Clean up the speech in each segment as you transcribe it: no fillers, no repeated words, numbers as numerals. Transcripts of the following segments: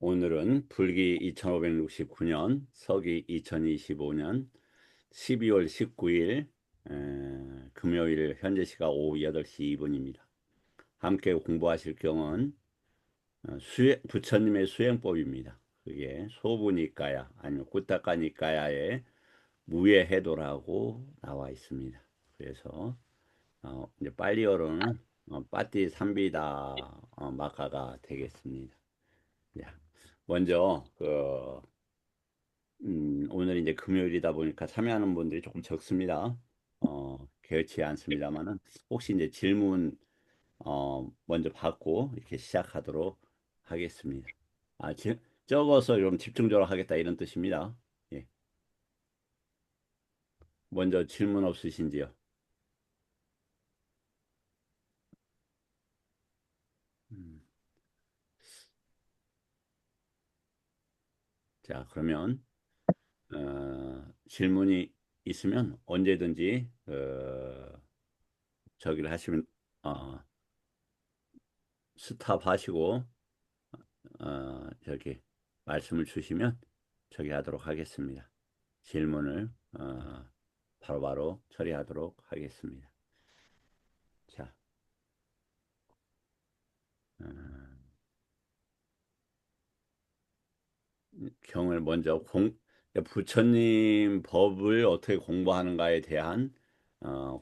오늘은 불기 2569년, 서기 2025년 12월 19일 금요일 현재 시각 오후 8시 2분입니다. 함께 공부하실 경은 부처님의 수행법입니다. 그게 소부니까야 아니면 구타카니까야의 무예해도라고 나와 있습니다. 그래서 이제 빨리어로는 빠띠 삼비다 마카가 되겠습니다. 자, 먼저 오늘 이제 금요일이다 보니까 참여하는 분들이 조금 적습니다. 개의치 않습니다만은 혹시 이제 질문 먼저 받고 이렇게 시작하도록 하겠습니다. 아, 적어서 좀 집중적으로 하겠다 이런 뜻입니다. 예. 먼저 질문 없으신지요? 음, 자, 그러면 질문이 있으면 언제든지 저기를 하시면 어, 스탑하시고 저기 말씀을 주시면 저기 하도록 하겠습니다. 질문을 바로바로 처리하도록 하겠습니다. 자, 어, 경을 먼저 부처님 법을 어떻게 공부하는가에 대한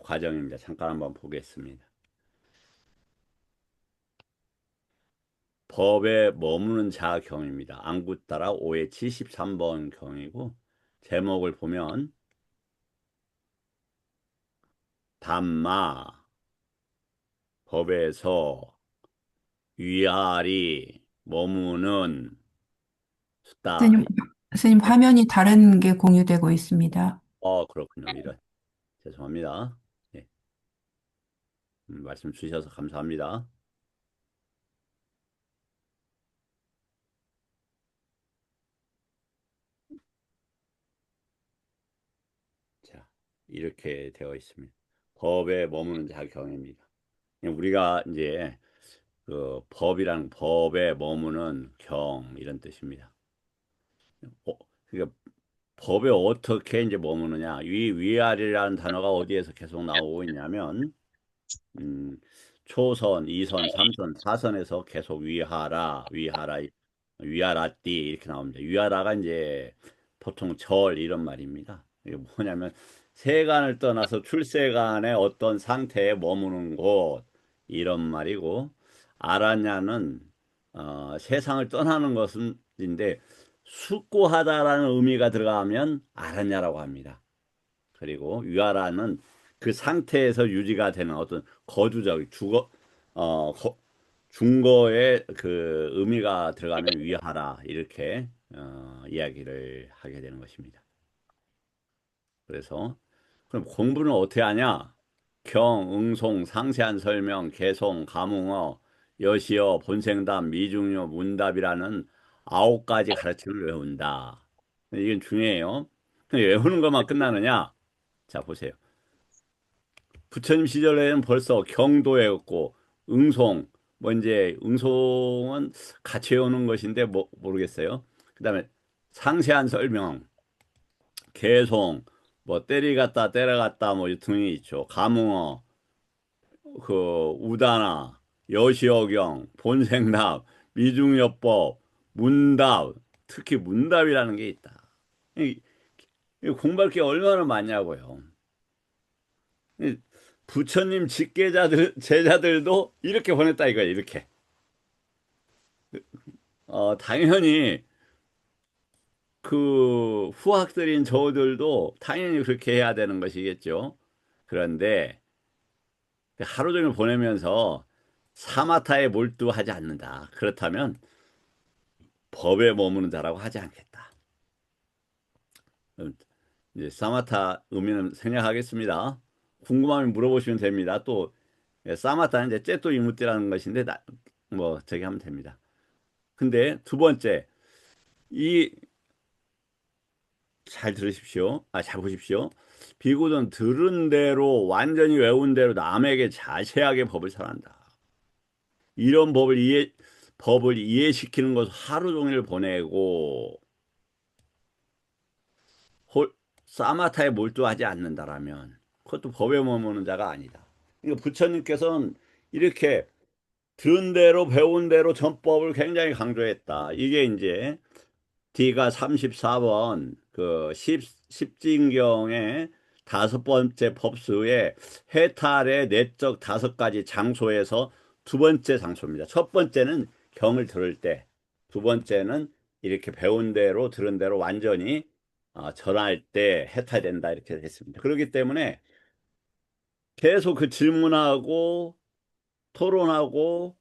과정입니다. 잠깐 한번 보겠습니다. 법에 머무는 자 경입니다. 안구따라 5의 73번 경이고 제목을 보면 담마 법에서 위아리 머무는 수다. 선생님, 선생님 화면이 다른 게 공유되고 있습니다. 그렇군요. 이런. 죄송합니다. 예, 말씀 주셔서 감사합니다. 자, 이렇게 되어 있습니다. 법에 머무는 자경입니다. 우리가 이제 법이란 법에 머무는 경 이런 뜻입니다. 그러니까 법에 어떻게 이제 머무느냐? 위아래라는 단어가 어디에서 계속 나오고 있냐면 음, 초선, 이선, 삼선, 사선에서 계속 위하라띠 이렇게 나옵니다. 위하라가 이제 보통 절 이런 말입니다. 이게 뭐냐면 세간을 떠나서 출세간의 어떤 상태에 머무는 곳 이런 말이고 아라냐는 세상을 떠나는 것인데 숙고하다라는 의미가 들어가면 아라냐라고 합니다. 그리고 위아라는 그 상태에서 유지가 되는 어떤 거주적 어 거, 중거의 그 의미가 들어가면 위하라 이렇게 이야기를 하게 되는 것입니다. 그래서 그럼 공부는 어떻게 하냐? 경, 응송, 상세한 설명, 개송, 감응어, 여시어, 본생답, 미중요, 문답이라는 9가지 가르침을 외운다. 이건 중요해요. 근데 외우는 것만 끝나느냐? 자, 보세요. 부처님 시절에는 벌써 경도 외웠고 응송 뭐 이제 응송은 같이 외우는 것인데 뭐 모르겠어요. 그다음에 상세한 설명, 개송, 뭐 때리갔다 때려갔다 뭐 등이 있죠. 감응어, 우다나, 여시어경, 본생납, 미중여법, 문답, 특히 문답이라는 게 있다. 이, 이 공부할 게 얼마나 많냐고요. 부처님 직계자들 제자들도 이렇게 보냈다 이거야 이렇게. 당연히 그 후학들인 저들도 당연히 그렇게 해야 되는 것이겠죠. 그런데 하루 종일 보내면서 사마타에 몰두하지 않는다. 그렇다면 법에 머무는 자라고 하지 않겠다. 이제 사마타 의미는 생략하겠습니다. 궁금하면 물어보시면 됩니다. 또 사마타는 이제 째또 이무띠라는 것인데 뭐 저기 하면 됩니다. 근데 두 번째, 이, 잘 들으십시오. 잘 보십시오. 비구는 들은 대로, 완전히 외운 대로 남에게 자세하게 법을 설한다. 이런 법을 이해시키는 것을 하루 종일 보내고 홀, 사마타에 몰두하지 않는다라면 그것도 법에 머무는 자가 아니다. 그러니까 부처님께서는 이렇게 들은 대로 배운 대로 전법을 굉장히 강조했다. 이게 이제 D가 34번 그 십진경의 다섯 번째 법수의 해탈의 내적 다섯 가지 장소에서 두 번째 장소입니다. 첫 번째는 경을 들을 때, 두 번째는 이렇게 배운 대로 들은 대로 완전히 전할 때 해탈된다 이렇게 됐습니다. 그렇기 때문에 계속 그 질문하고 토론하고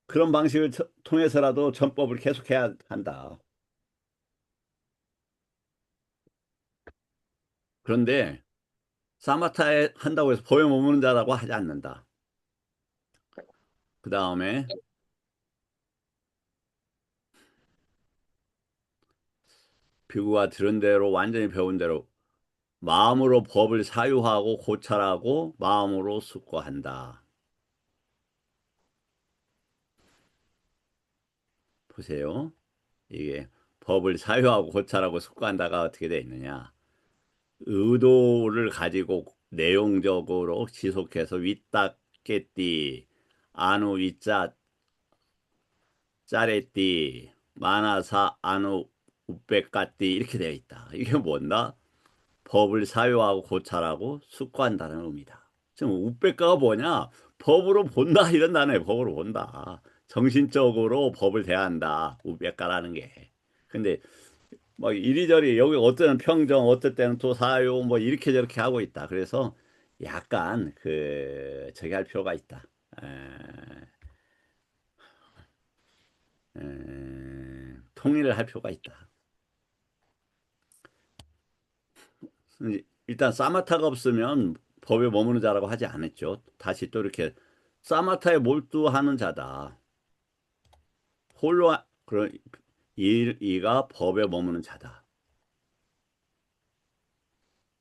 그런 방식을 통해서라도 전법을 계속해야 한다. 그런데 사마타에 한다고 해서 법에 머무는 자라고 하지 않는다. 그 다음에 비구가 들은 대로 완전히 배운 대로 마음으로 법을 사유하고 고찰하고 마음으로 숙고한다. 보세요. 이게 법을 사유하고 고찰하고 숙고한다가 어떻게 돼 있느냐. 의도를 가지고 내용적으로 지속해서 윗닦겠디 아누 윗자 짜레띠 마나사 아누 우백까띠 이렇게 되어 있다. 이게 뭔가 법을 사유하고 고찰하고 숙고한다는 의미다. 지금 우백가가 뭐냐? 법으로 본다 이런 단어예요. 법으로 본다. 정신적으로 법을 대한다. 우백가라는 게. 근데 막 이리저리 여기 어떤 평정, 어떨 때는 또 사유 뭐 이렇게 저렇게 하고 있다. 그래서 약간 그 저기 할 필요가 있다. 에, 통일을 할 필요가 있다. 일단 사마타가 없으면 법에 머무는 자라고 하지 않았죠. 다시 또 이렇게 사마타에 몰두하는 자다. 홀로 그런 이가 법에 머무는 자다.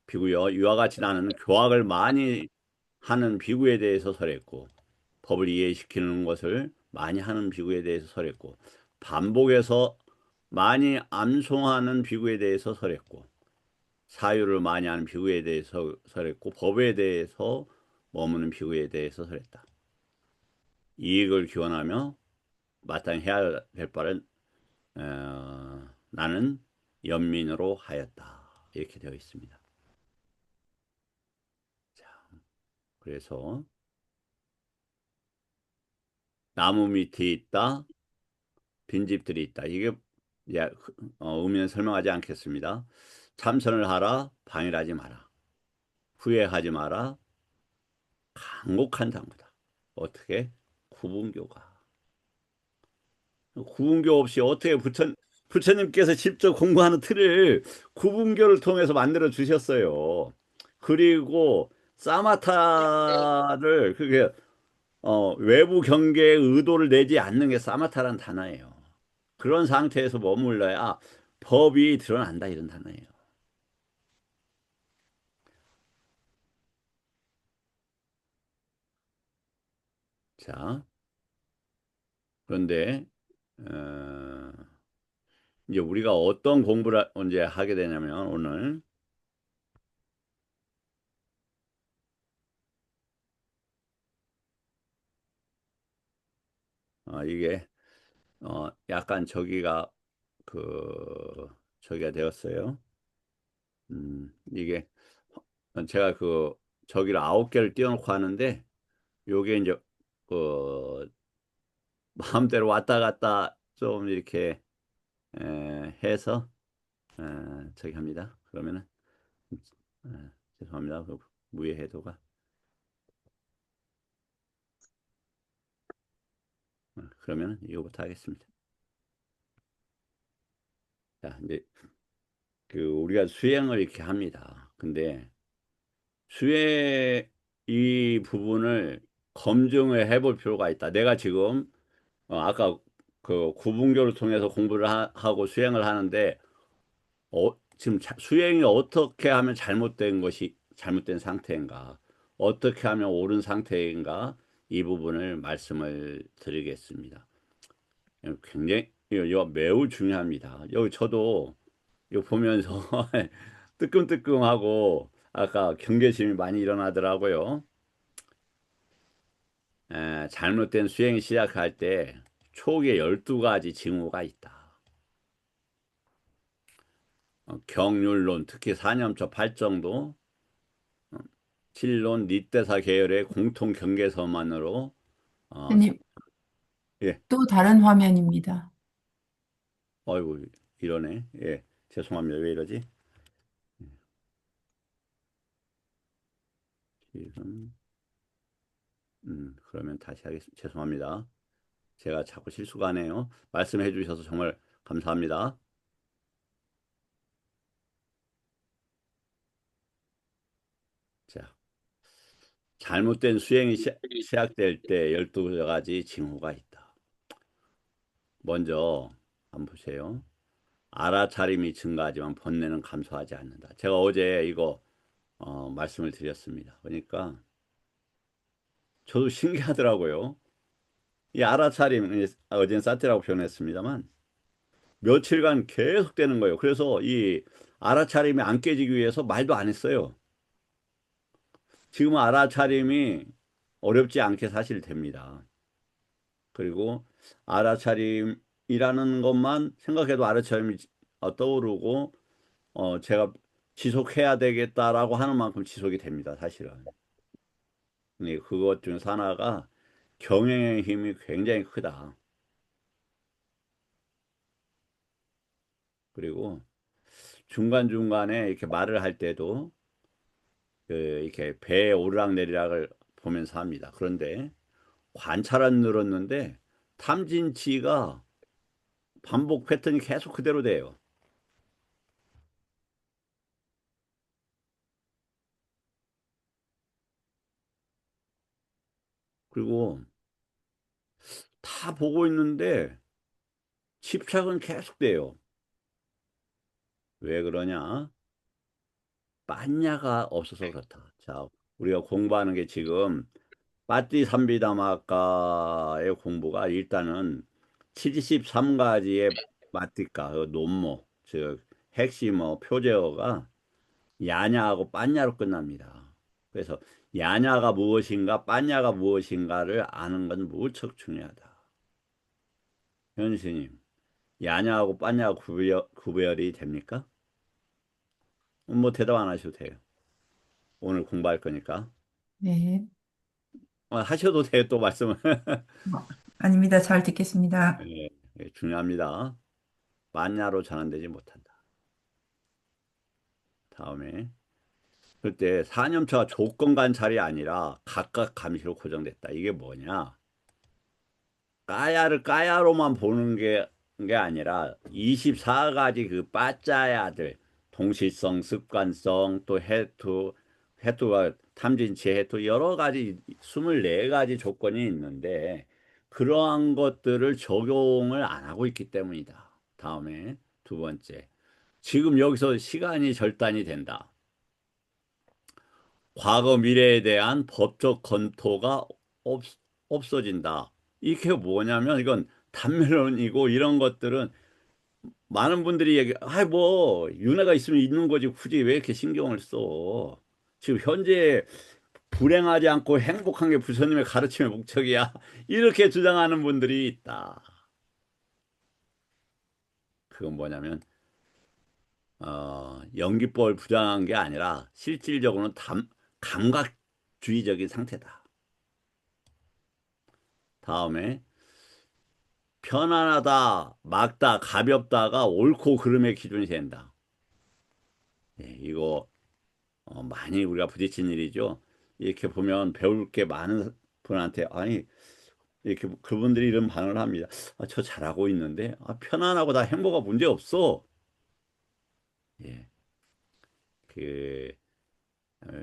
비구요. 이와 같이 나는 교학을 많이 하는 비구에 대해서 설했고 법을 이해시키는 것을 많이 하는 비구에 대해서 설했고 반복해서 많이 암송하는 비구에 대해서 설했고 사유를 많이 하는 비구에 대해서 설했고 법에 대해서 머무는 비구에 대해서 설했다. 이익을 기원하며 마땅히 해야 될 바를 나는 연민으로 하였다. 이렇게 되어 있습니다. 자, 그래서 나무 밑에 있다. 빈집들이 있다. 이게 이제 의미는 설명하지 않겠습니다. 참선을 하라. 방해하지 마라. 후회하지 마라. 강곡한 당부다. 어떻게? 구분교가. 구분교 없이 어떻게 부처님께서 직접 공부하는 틀을 구분교를 통해서 만들어 주셨어요. 그리고 사마타를 그게 외부 경계에 의도를 내지 않는 게 사마타라는 단어예요. 그런 상태에서 머물러야 법이 드러난다 이런 단어예요. 자, 그런데 어, 이제 우리가 어떤 공부를 언제 하게 되냐면 오늘 이게 약간 그 저기가 되었어요. 이게 제가 그 저기를 9개를 띄워놓고 하는데 요게 이제 그 마음대로 왔다 갔다 좀 이렇게 해서 저기 합니다. 그러면은 에, 죄송합니다. 그 무예해도가 그러면은 이거부터 하겠습니다. 자, 이제 그 우리가 수행을 이렇게 합니다. 근데 수행 이 부분을 검증을 해볼 필요가 있다. 내가 지금 아까 그 구분교를 통해서 공부를 하고 수행을 하는데 지금 수행이 어떻게 하면 잘못된 상태인가? 어떻게 하면 옳은 상태인가? 이 부분을 말씀을 드리겠습니다. 굉장히 이거 매우 중요합니다. 여기 저도 이거 보면서 뜨끔뜨끔하고 아까 경계심이 많이 일어나더라고요. 잘못된 수행 시작할 때 초기에 12가지 징후가 있다. 경륜론, 특히 사념처 팔정도, 진론, 니떼사 계열의 공통 경계서만으로 어, 선생님, 예, 또 다른 화면입니다. 어이구 이러네. 예, 죄송합니다. 왜 이러지? 지금 그러면 다시 하겠습니다. 죄송합니다. 제가 자꾸 실수가 하네요. 말씀해 주셔서 정말 감사합니다. 자, 잘못된 수행이 시작될 때 12가지 징후가 있다. 먼저 한번 보세요. 알아차림이 증가하지만 번뇌는 감소하지 않는다. 제가 어제 이거 말씀을 드렸습니다. 그러니까 저도 신기하더라고요. 이 알아차림, 어제는 사태라고 표현했습니다만 며칠간 계속 되는 거예요. 그래서 이 알아차림이 안 깨지기 위해서 말도 안 했어요. 지금은 알아차림이 어렵지 않게 사실 됩니다. 그리고 알아차림이라는 것만 생각해도 알아차림이 떠오르고 제가 지속해야 되겠다라고 하는 만큼 지속이 됩니다. 사실은. 근데 그것 중에 하나가 경영의 힘이 굉장히 크다. 그리고 중간중간에 이렇게 말을 할 때도 이렇게 배에 오르락내리락을 보면서 합니다. 그런데 관찰은 늘었는데 탐진치가 반복 패턴이 계속 그대로 돼요. 그리고 다 보고 있는데 집착은 계속 돼요. 왜 그러냐? 빠냐가 없어서 그렇다. 자, 우리가 공부하는 게 지금 빠띠삼비담학과의 공부가 일단은 73가지의 마티카, 그 논모, 즉 핵심어, 표제어가 야냐하고 빠냐로 끝납니다. 그래서 야냐가 무엇인가, 빠냐가 무엇인가를 아는 건 무척 중요하다. 현수님, 야냐하고 빠냐 구별이 됩니까? 뭐 대답 안 하셔도 돼요. 오늘 공부할 거니까. 네. 하셔도 돼요, 또 말씀을. 아닙니다. 잘 듣겠습니다. 예, 예, 중요합니다. 빠냐로 전환되지 못한다. 다음에 그때 사념처가 조건 관찰이 아니라 각각 감시로 고정됐다. 이게 뭐냐? 까야를 까야로만 보는 게 아니라 24가지 그 빠짜야들 동시성, 습관성, 또 해투가 탐진치 해투 여러 가지 24가지 조건이 있는데 그러한 것들을 적용을 안 하고 있기 때문이다. 다음에 두 번째. 지금 여기서 시간이 절단이 된다. 과거 미래에 대한 법적 검토가 없, 없어진다. 이게 뭐냐면 이건 담론이고 이런 것들은 많은 분들이 뭐 윤회가 있으면 있는 거지 굳이 왜 이렇게 신경을 써? 지금 현재 불행하지 않고 행복한 게 부처님의 가르침의 목적이야. 이렇게 주장하는 분들이 있다. 그건 뭐냐면 연기법을 부정한 게 아니라 실질적으로는 감각주의적인 상태다. 다음에 편안하다, 막다, 가볍다가 옳고 그름의 기준이 된다. 예, 이거 많이 우리가 부딪힌 일이죠. 이렇게 보면 배울 게 많은 분한테 아니 이렇게 그분들이 이런 반응을 합니다. 저 잘하고 있는데 편안하고 다 행보가 문제 없어. 예, 그 어,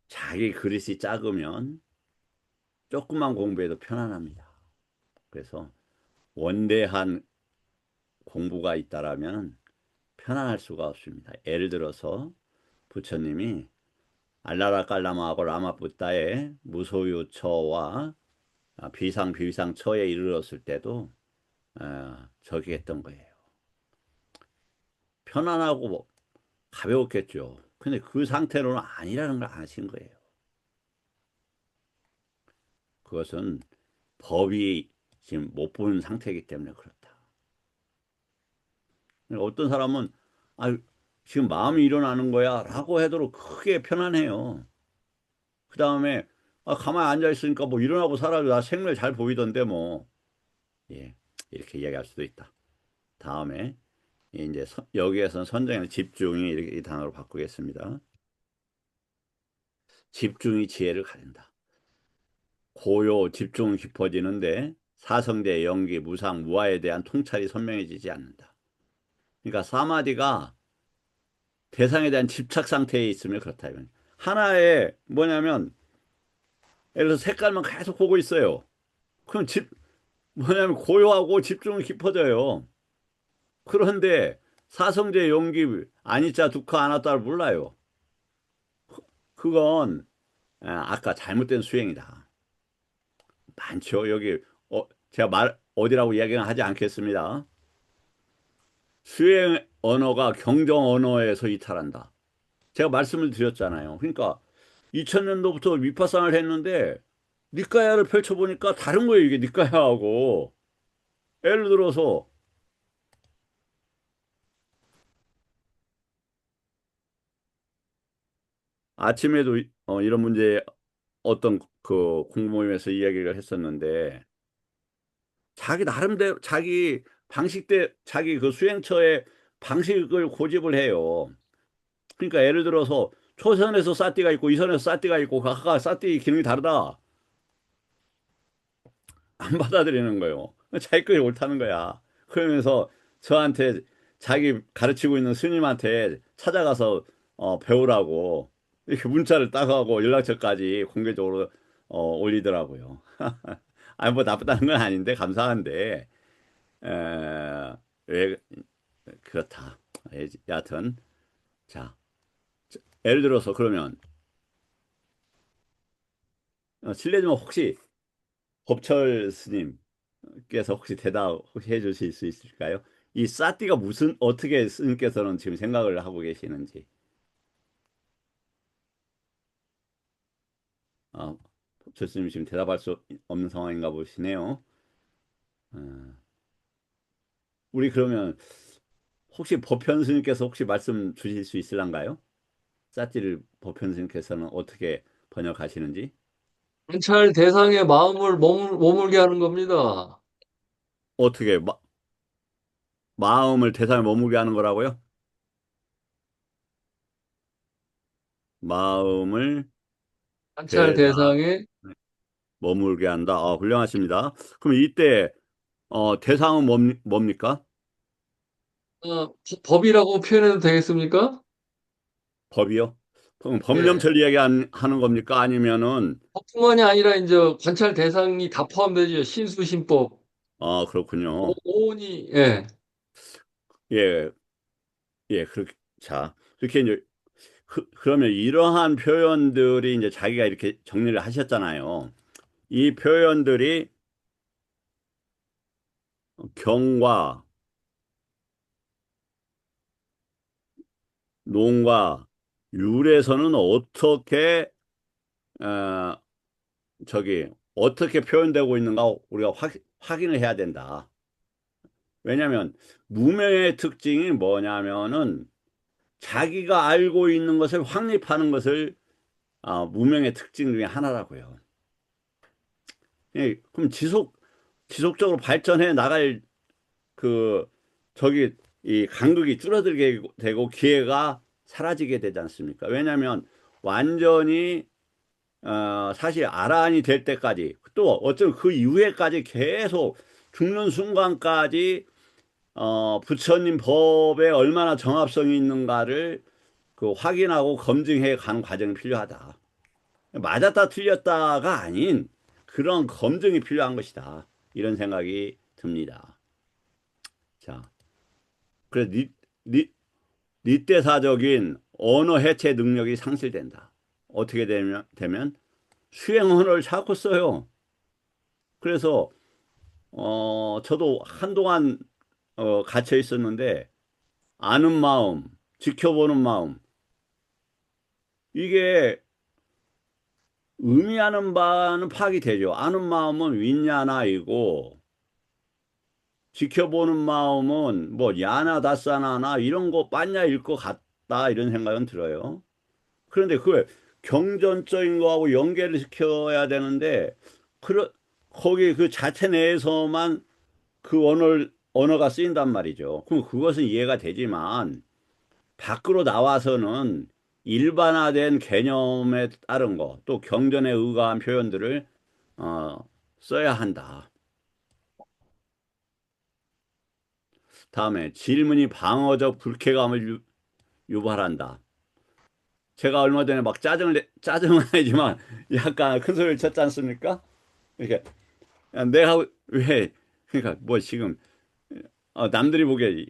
자기 그릇이 작으면 조금만 공부해도 편안합니다. 그래서 원대한 공부가 있다라면 편안할 수가 없습니다. 예를 들어서 부처님이 알라라 깔라마하고 라마부따의 무소유처와 비상, 비위상 처에 이르렀을 때도 저기 했던 거예요. 편안하고 뭐 가벼웠겠죠. 근데 그 상태로는 아니라는 걸 아신 거예요. 그것은 법이 지금 못 본 상태이기 때문에 그렇다. 어떤 사람은 아, 지금 마음이 일어나는 거야 라고 해도 크게 편안해요. 그 다음에 가만히 앉아 있으니까 뭐 일어나고 살아도 나 생명 잘 보이던데 뭐. 예, 이렇게 이야기할 수도 있다. 다음에 이제 여기에서는 선정의 집중이 이렇게 이 단어로 바꾸겠습니다. 집중이 지혜를 가진다. 고요, 집중은 깊어지는데 사성제, 연기, 무상, 무아에 대한 통찰이 선명해지지 않는다. 그러니까 사마디가 대상에 대한 집착 상태에 있으면 그렇다. 하나에 뭐냐면 예를 들어서 색깔만 계속 보고 있어요. 그럼 뭐냐면 고요하고 집중은 깊어져요. 그런데 사성제, 연기, 아니짜, 두카, 아나따를 몰라요. 그건 아까 잘못된 수행이다. 많죠. 여기 제가 어디라고 이야기는 하지 않겠습니다. 수행 언어가 경정 언어에서 이탈한다. 제가 말씀을 드렸잖아요. 그러니까 2000년도부터 위파상을 했는데 니까야를 펼쳐보니까 다른 거예요. 이게 니까야하고. 예를 들어서 아침에도 이런 문제 어떤 그 공모임에서 이야기를 했었는데 자기 나름대로 자기 방식대 자기 그 수행처의 방식을 고집을 해요. 그러니까 예를 들어서 초선에서 싸띠가 있고 이선에서 싸띠가 있고 각각 싸띠 기능이 다르다. 안 받아들이는 거예요. 자기 것이 옳다는 거야. 그러면서 저한테 자기 가르치고 있는 스님한테 찾아가서 배우라고 이렇게 문자를 따가고 연락처까지 공개적으로 올리더라고요. 아니 뭐 나쁘다는 건 아닌데 감사한데 왜 그렇다. 여하튼 자 예를 들어서 그러면 실례지만 혹시 법철 스님께서 혹시 대답 혹시 해주실 수 있을까요? 이 싸띠가 무슨 어떻게 스님께서는 지금 생각을 하고 계시는지. 아, 법철 스님 지금 대답할 수 없는 상황인가 보시네요. 어, 우리 그러면 혹시 법현 스님께서 혹시 말씀 주실 수 있을란가요? 싸띠를 법현 스님께서는 어떻게 번역하시는지. 관찰 대상의 마음을 머물게 하는 겁니다. 어떻게 마음을 대상에 머물게 하는 거라고요? 마음을 관찰 대상에 대상의 머물게 한다. 훌륭하십니다. 그럼 이때 대상은 뭡니까? 법이라고 표현해도 되겠습니까? 법이요? 그럼 예. 법령철 하는 겁니까? 아니면은 법뿐만이 아니라 이제 관찰 대상이 다 포함되죠. 신수신법, 그렇군요. 오온이 예. 예, 예, 그렇게 자 그렇게 이제 그러면 이러한 표현들이 이제 자기가 이렇게 정리를 하셨잖아요. 이 표현들이 경과, 논과 율에서는 어떻게 어, 어떻게 표현되고 있는가 우리가 확인을 해야 된다. 왜냐하면 무명의 특징이 뭐냐면은 자기가 알고 있는 것을 확립하는 것을 무명의 특징 중에 하나라고요. 예, 그럼 지속적으로 발전해 나갈 그 이 간극이 줄어들게 되고 기회가 사라지게 되지 않습니까? 왜냐하면 완전히 사실 아라한이 될 때까지 또 어쩌면 그 이후에까지 계속 죽는 순간까지 부처님 법에 얼마나 정합성이 있는가를 그 확인하고 검증해 가는 과정이 필요하다. 맞았다 틀렸다가 아닌 그런 검증이 필요한 것이다. 이런 생각이 듭니다. 자, 그래서 니때사적인 언어 해체 능력이 상실된다. 어떻게 되면 수행 언어를 자꾸 써요. 그래서 저도 한동안 갇혀 있었는데 아는 마음, 지켜보는 마음 이게 의미하는 바는 파악이 되죠. 아는 마음은 윈냐나이고 지켜보는 마음은 뭐 야나 다사나나 이런 거 빤야일 것 같다 이런 생각은 들어요. 그런데 그걸 경전적인 거하고 연계를 시켜야 되는데 거기 그 자체 내에서만 그 언어가 쓰인단 말이죠. 그럼 그것은 이해가 되지만 밖으로 나와서는 일반화된 개념에 따른 거, 또 경전에 의거한 표현들을 어, 써야 한다. 다음에 질문이 방어적 불쾌감을 유발한다. 제가 얼마 전에 막 짜증은 아니지만 약간 큰 소리를 쳤지 않습니까? 이렇게 야, 내가 왜 그러니까 뭐 지금 남들이 보기에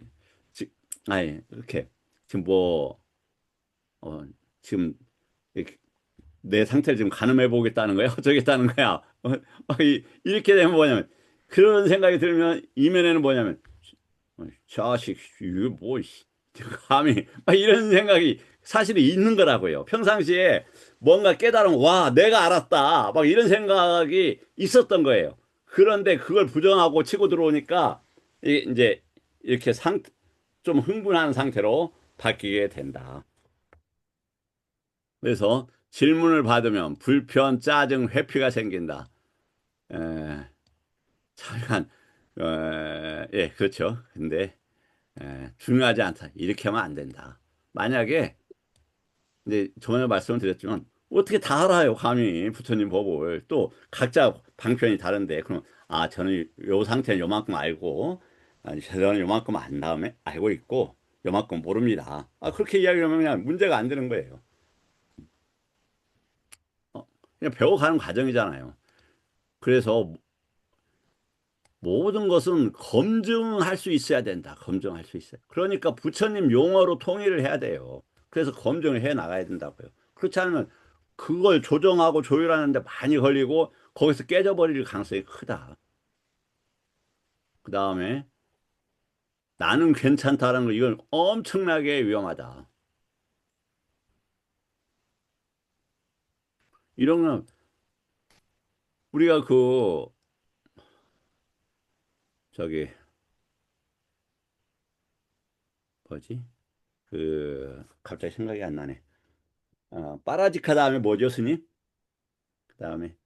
아니 이렇게 지금 뭐 지금 이렇게 내 상태를 지금 가늠해 보겠다는 거야? 어쩌겠다는 거야? 이렇게 되면 뭐냐면 그런 생각이 들면 이면에는 뭐냐면 자식 이거 뭐 감히 막 이런 생각이 사실은 있는 거라고요. 평상시에 뭔가 깨달으면 와 내가 알았다 막 이런 생각이 있었던 거예요. 그런데 그걸 부정하고 치고 들어오니까 이제 이렇게 좀 흥분한 상태로 바뀌게 된다. 그래서 질문을 받으면 불편, 짜증, 회피가 생긴다. 에, 잠깐, 예, 그렇죠. 근데 중요하지 않다. 이렇게 하면 안 된다. 만약에 이제 전에 말씀을 드렸지만 어떻게 다 알아요, 감히 부처님 법을. 또 각자 방편이 다른데 그럼 저는 요 상태는 요만큼 알고 저는 요만큼 안 다음에 알고 있고 요만큼 모릅니다. 그렇게 이야기하면 그냥 문제가 안 되는 거예요. 그냥 배워가는 과정이잖아요. 그래서 모든 것은 검증할 수 있어야 된다. 검증할 수 있어요. 그러니까 부처님 용어로 통일을 해야 돼요. 그래서 검증을 해 나가야 된다고요. 그렇지 않으면 그걸 조정하고 조율하는데 많이 걸리고 거기서 깨져버릴 가능성이 크다. 그 다음에 나는 괜찮다라는 거 이건 엄청나게 위험하다. 이런 건 우리가 저기 뭐지? 갑자기 생각이 안 나네. 빠라지카 다음에 뭐죠, 스님? 그 다음에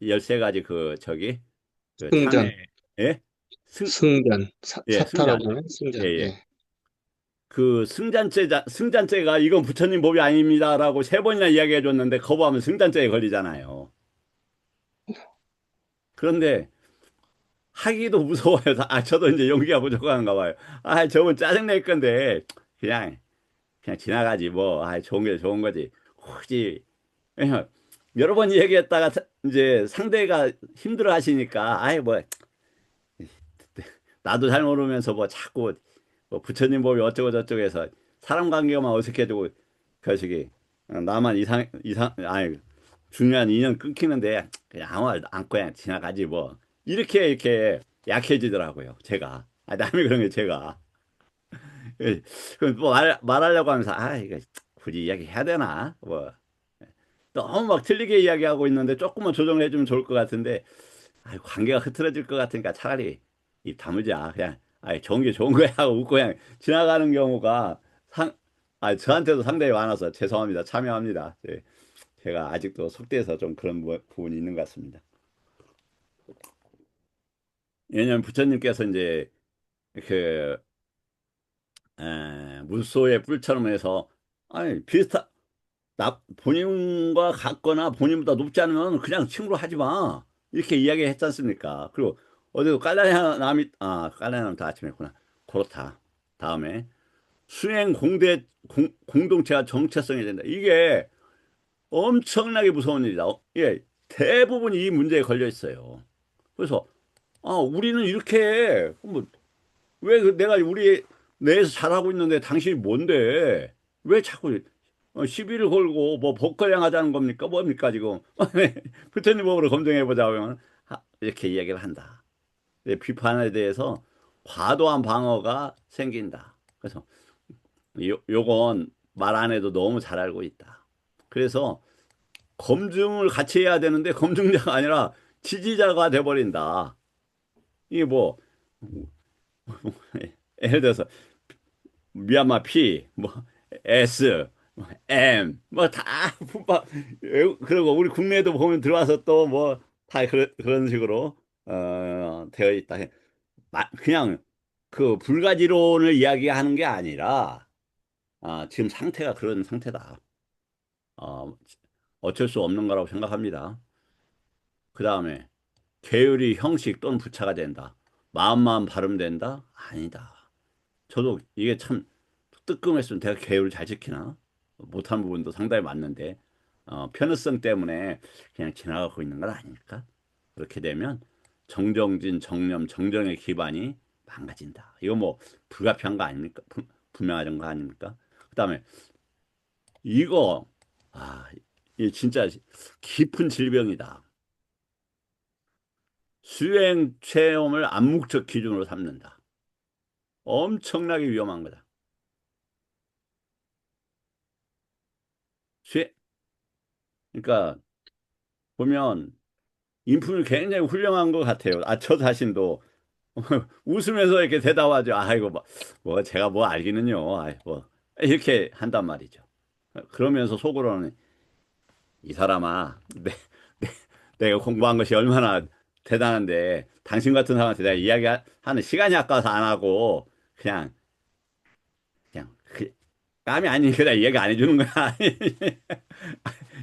열세 가지 승전, 참회, 예? 승전, 승잔. 사타라고 하나요? 예, 승전. 예. 예. 승잔죄가 이건 부처님 법이 아닙니다라고 세 번이나 이야기해 줬는데 거부하면 승잔죄에 걸리잖아요. 그런데 하기도 무서워요. 저도 이제 용기가 부족한가 봐요. 저분 짜증낼 건데 그냥 지나가지 뭐. 좋은 게 좋은 거지. 굳이 그냥 여러 번 얘기했다가 이제 상대가 힘들어 하시니까 뭐 나도 잘 모르면서 뭐 자꾸 뭐 부처님 법이 어쩌고 저쩌고 해서 사람 관계만 어색해지고 그시기 나만 아니 중요한 인연 끊기는데 그냥 아무 말도 않고 그냥 지나가지 뭐 이렇게 약해지더라고요 제가 남이 그런 게 제가 그뭐 말하려고 하면서 이거 굳이 이야기해야 되나 뭐 너무 막 틀리게 이야기하고 있는데 조금만 조정을 해주면 좋을 것 같은데 관계가 흐트러질 것 같으니까 차라리 입 다물자. 그냥, 좋은 게 좋은 거야 하고 웃고 그냥 지나가는 경우가 저한테도 상당히 많아서 죄송합니다. 참여합니다. 제가 아직도 속대에서 좀 그런 부분이 있는 것 같습니다. 왜냐면 부처님께서 이제 그, 물소의 뿔처럼 해서, 비슷한, 본인과 같거나 본인보다 높지 않으면 그냥 친구로 하지 마. 이렇게 이야기했지 않습니까? 그리고 어제도 깔라야남이 다 아침에 했구나. 그렇다. 다음에 공동체가 정체성이 된다. 이게 엄청나게 무서운 일이다. 예, 대부분 이 문제에 걸려 있어요. 그래서 우리는 이렇게 해. 왜 내가 우리 내에서 잘하고 있는데 당신이 뭔데? 왜 자꾸 시비를 걸고 뭐 법거양 하자는 겁니까? 뭡니까 지금? 부처님 법으로 검증해 보자면 이렇게 이야기를 한다. 비판에 대해서 과도한 방어가 생긴다. 그래서 요건 말 안 해도 너무 잘 알고 있다. 그래서 검증을 같이 해야 되는데 검증자가 아니라 지지자가 돼버린다. 이게 뭐 예를 들어서 미얀마 P, 뭐 S, 뭐 M, 뭐 다 그리고 우리 국내에도 보면 들어와서 또 뭐 다 그런 식으로 되어 있다. 그냥 그 불가지론을 이야기하는 게 아니라 지금 상태가 그런 상태다. 어, 어쩔 수 없는 거라고 생각합니다. 그 다음에 계율이 형식 또는 부차가 된다. 마음만 발음된다? 아니다. 저도 이게 참 뜨끔했으면 내가 계율을 잘 지키나? 못한 부분도 상당히 많는데 편의성 때문에 그냥 지나가고 있는 건 아닐까? 그렇게 되면 정정진, 정념, 정정의 기반이 망가진다. 이거 뭐 불가피한 거 아닙니까? 분명한 거 아닙니까? 그다음에 이거 이 진짜 깊은 질병이다. 수행 체험을 암묵적 기준으로 삼는다. 엄청나게 위험한 거다. 수행, 그러니까 보면 인품이 굉장히 훌륭한 것 같아요. 저 자신도 웃으면서 이렇게 대답하죠. 아이고 뭐 제가 뭐 알기는요. 아이 뭐 이렇게 한단 말이죠. 그러면서 속으로는 이 사람아, 내가 공부한 것이 얼마나 대단한데 당신 같은 사람한테 내가 이야기하는 시간이 아까워서 안 하고 그냥 감이 아니니까 내가 이야기 안 해주는 거야.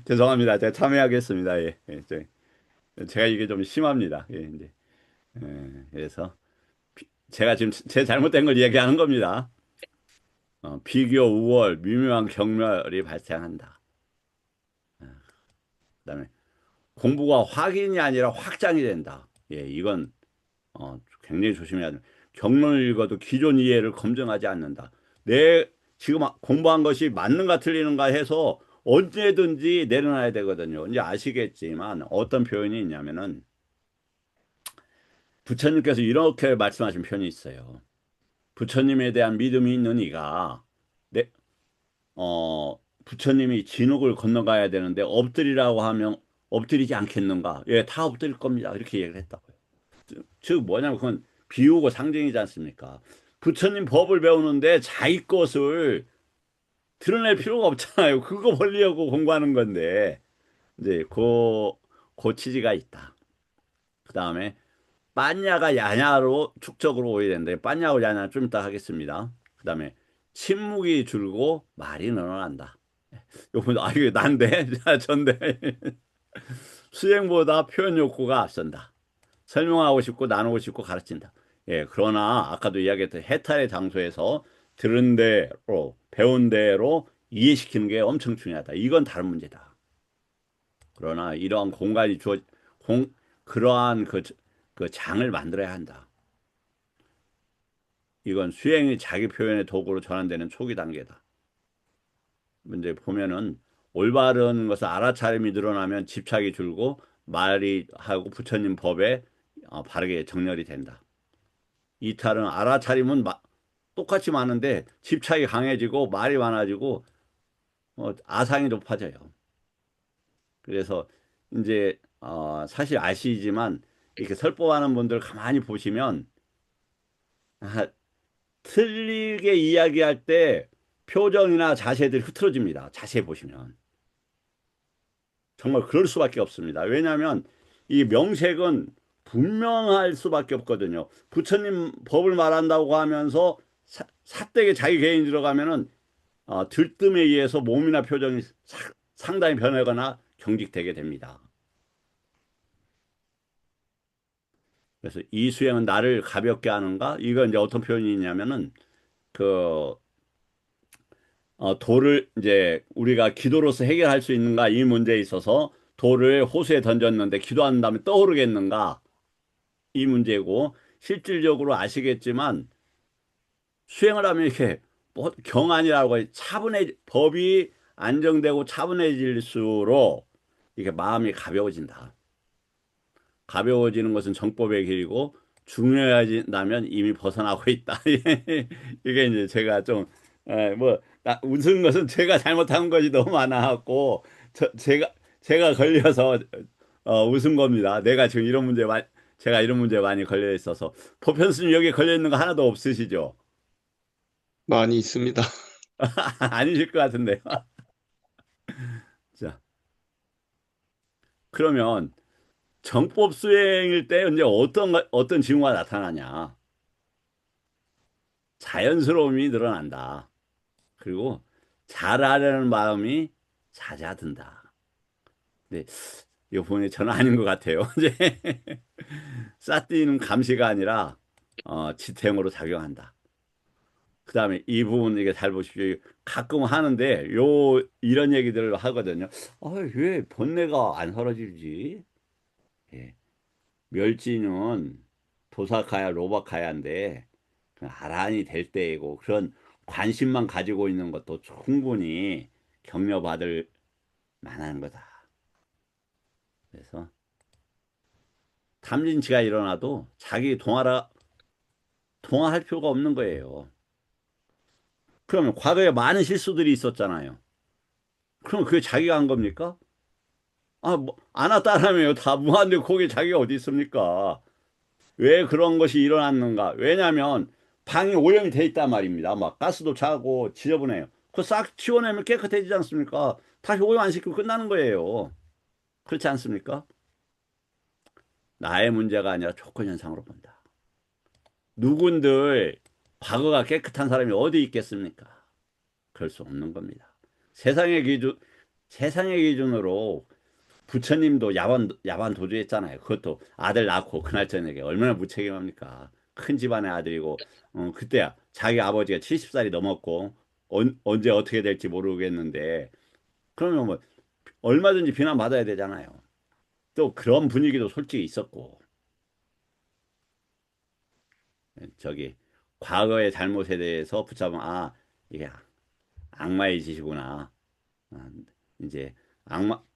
죄송합니다. 제가 참여하겠습니다. 예, 예, 제가 이게 좀 심합니다. 예, 이제 그래서 제가 지금 제 잘못된 걸 이야기하는 겁니다. 비교, 우월, 미묘한 경멸이 발생한다. 그다음에 공부가 확인이 아니라 확장이 된다. 예, 이건 굉장히 조심해야 됩니다. 경론을 읽어도 기존 이해를 검증하지 않는다. 내 지금 공부한 것이 맞는가 틀리는가 해서 언제든지 내려놔야 되거든요. 이제 아시겠지만 어떤 표현이 있냐면은 부처님께서 이렇게 말씀하신 표현이 있어요. 부처님에 대한 믿음이 있는 이가 내, 부처님이 진흙을 건너가야 되는데 엎드리라고 하면 엎드리지 않겠는가? 예, 다 엎드릴 겁니다. 이렇게 얘기를 했다고요. 즉 뭐냐면 그건 비유고 상징이지 않습니까? 부처님 법을 배우는데 자기 것을 드러낼 필요가 없잖아요. 그거 벌리려고 공부하는 건데 이제 그 취지가 있다. 그 다음에 빠냐가 야냐로 축적으로 오해되는데 빠냐고 야냐 좀 이따 하겠습니다. 그 다음에 침묵이 줄고 말이 늘어난다. 요거 이거 난데 전데 수행보다 표현 욕구가 앞선다. 설명하고 싶고 나누고 싶고 가르친다. 예, 그러나 아까도 이야기했던 해탈의 장소에서 들은 대로 배운 대로 이해시키는 게 엄청 중요하다. 이건 다른 문제다. 그러나 이러한 공간이 그러한 그 장을 만들어야 한다. 이건 수행이 자기 표현의 도구로 전환되는 초기 단계다. 이제 보면은 올바른 것을 알아차림이 늘어나면 집착이 줄고 말이 하고 부처님 법에 바르게 정렬이 된다. 이탈은 알아차림은 똑같이 많은데 집착이 강해지고 말이 많아지고 아상이 높아져요. 그래서 이제 사실 아시지만 이렇게 설법하는 분들 가만히 보시면 아, 틀리게 이야기할 때 표정이나 자세들이 흐트러집니다. 자세히 보시면. 정말 그럴 수밖에 없습니다. 왜냐하면 이 명색은 분명할 수밖에 없거든요. 부처님 법을 말한다고 하면서 삿되게 자기 개인이 들어가면은 들뜸에 의해서 몸이나 표정이 상당히 변하거나 경직되게 됩니다. 그래서 이 수행은 나를 가볍게 하는가? 이거 이제 어떤 표현이 있냐면은 그 돌을 이제 우리가 기도로서 해결할 수 있는가 이 문제에 있어서 돌을 호수에 던졌는데 기도한 다음에 떠오르겠는가 이 문제고 실질적으로 아시겠지만 수행을 하면 이렇게 뭐 경안이라고 법이 안정되고 차분해질수록 이게 마음이 가벼워진다. 가벼워지는 것은 정법의 길이고 중요해진다면 이미 벗어나고 있다. 이게 이제 제가 좀, 웃은 것은 제가 잘못한 것이 너무 많아갖고, 제가 걸려서, 웃은 겁니다. 제가 이런 문제에 많이 걸려 있어서. 보편수님 여기 걸려 있는 거 하나도 없으시죠? 많이 있습니다. 아니실 것 같은데요. 자, 그러면 정법 수행일 때 이제 어떤 징후가 나타나냐? 자연스러움이 늘어난다. 그리고 잘하려는 마음이 잦아든다. 근데 이거 보니 저는 아닌 것 같아요. 이제 쌓이는 감시가 아니라 지탱으로 작용한다. 그다음에 이 부분 이게 잘 보십시오. 가끔 하는데 이런 얘기들을 하거든요. 왜 번뇌가 안 사라지지? 예. 멸진은 도사카야 로바카야인데 아란이 될 때이고 그런 관심만 가지고 있는 것도 충분히 격려받을 만한 거다. 그래서 탐진치가 일어나도 자기 동화할 필요가 없는 거예요. 그러면 과거에 많은 실수들이 있었잖아요. 그럼 그게 자기가 한 겁니까? 안 왔다라며요. 다 무한대 거기에 자기가 어디 있습니까? 왜 그런 것이 일어났는가? 왜냐하면 방이 오염이 돼 있단 말입니다. 막 가스도 차고 지저분해요. 그거 싹 치워내면 깨끗해지지 않습니까? 다시 오염 안 시키고 끝나는 거예요. 그렇지 않습니까? 나의 문제가 아니라 조건 현상으로 본다. 누군들 과거가 깨끗한 사람이 어디 있겠습니까? 그럴 수 없는 겁니다. 세상의 기준, 세상의 기준으로 부처님도 야반 도주했잖아요. 그것도 아들 낳고 그날 저녁에 얼마나 무책임합니까? 큰 집안의 아들이고, 그때야 자기 아버지가 70살이 넘었고, 언제 어떻게 될지 모르겠는데, 그러면 뭐, 얼마든지 비난받아야 되잖아요. 또 그런 분위기도 솔직히 있었고, 저기, 과거의 잘못에 대해서 붙잡으면, 이게 악마의 짓이구나. 아, 이제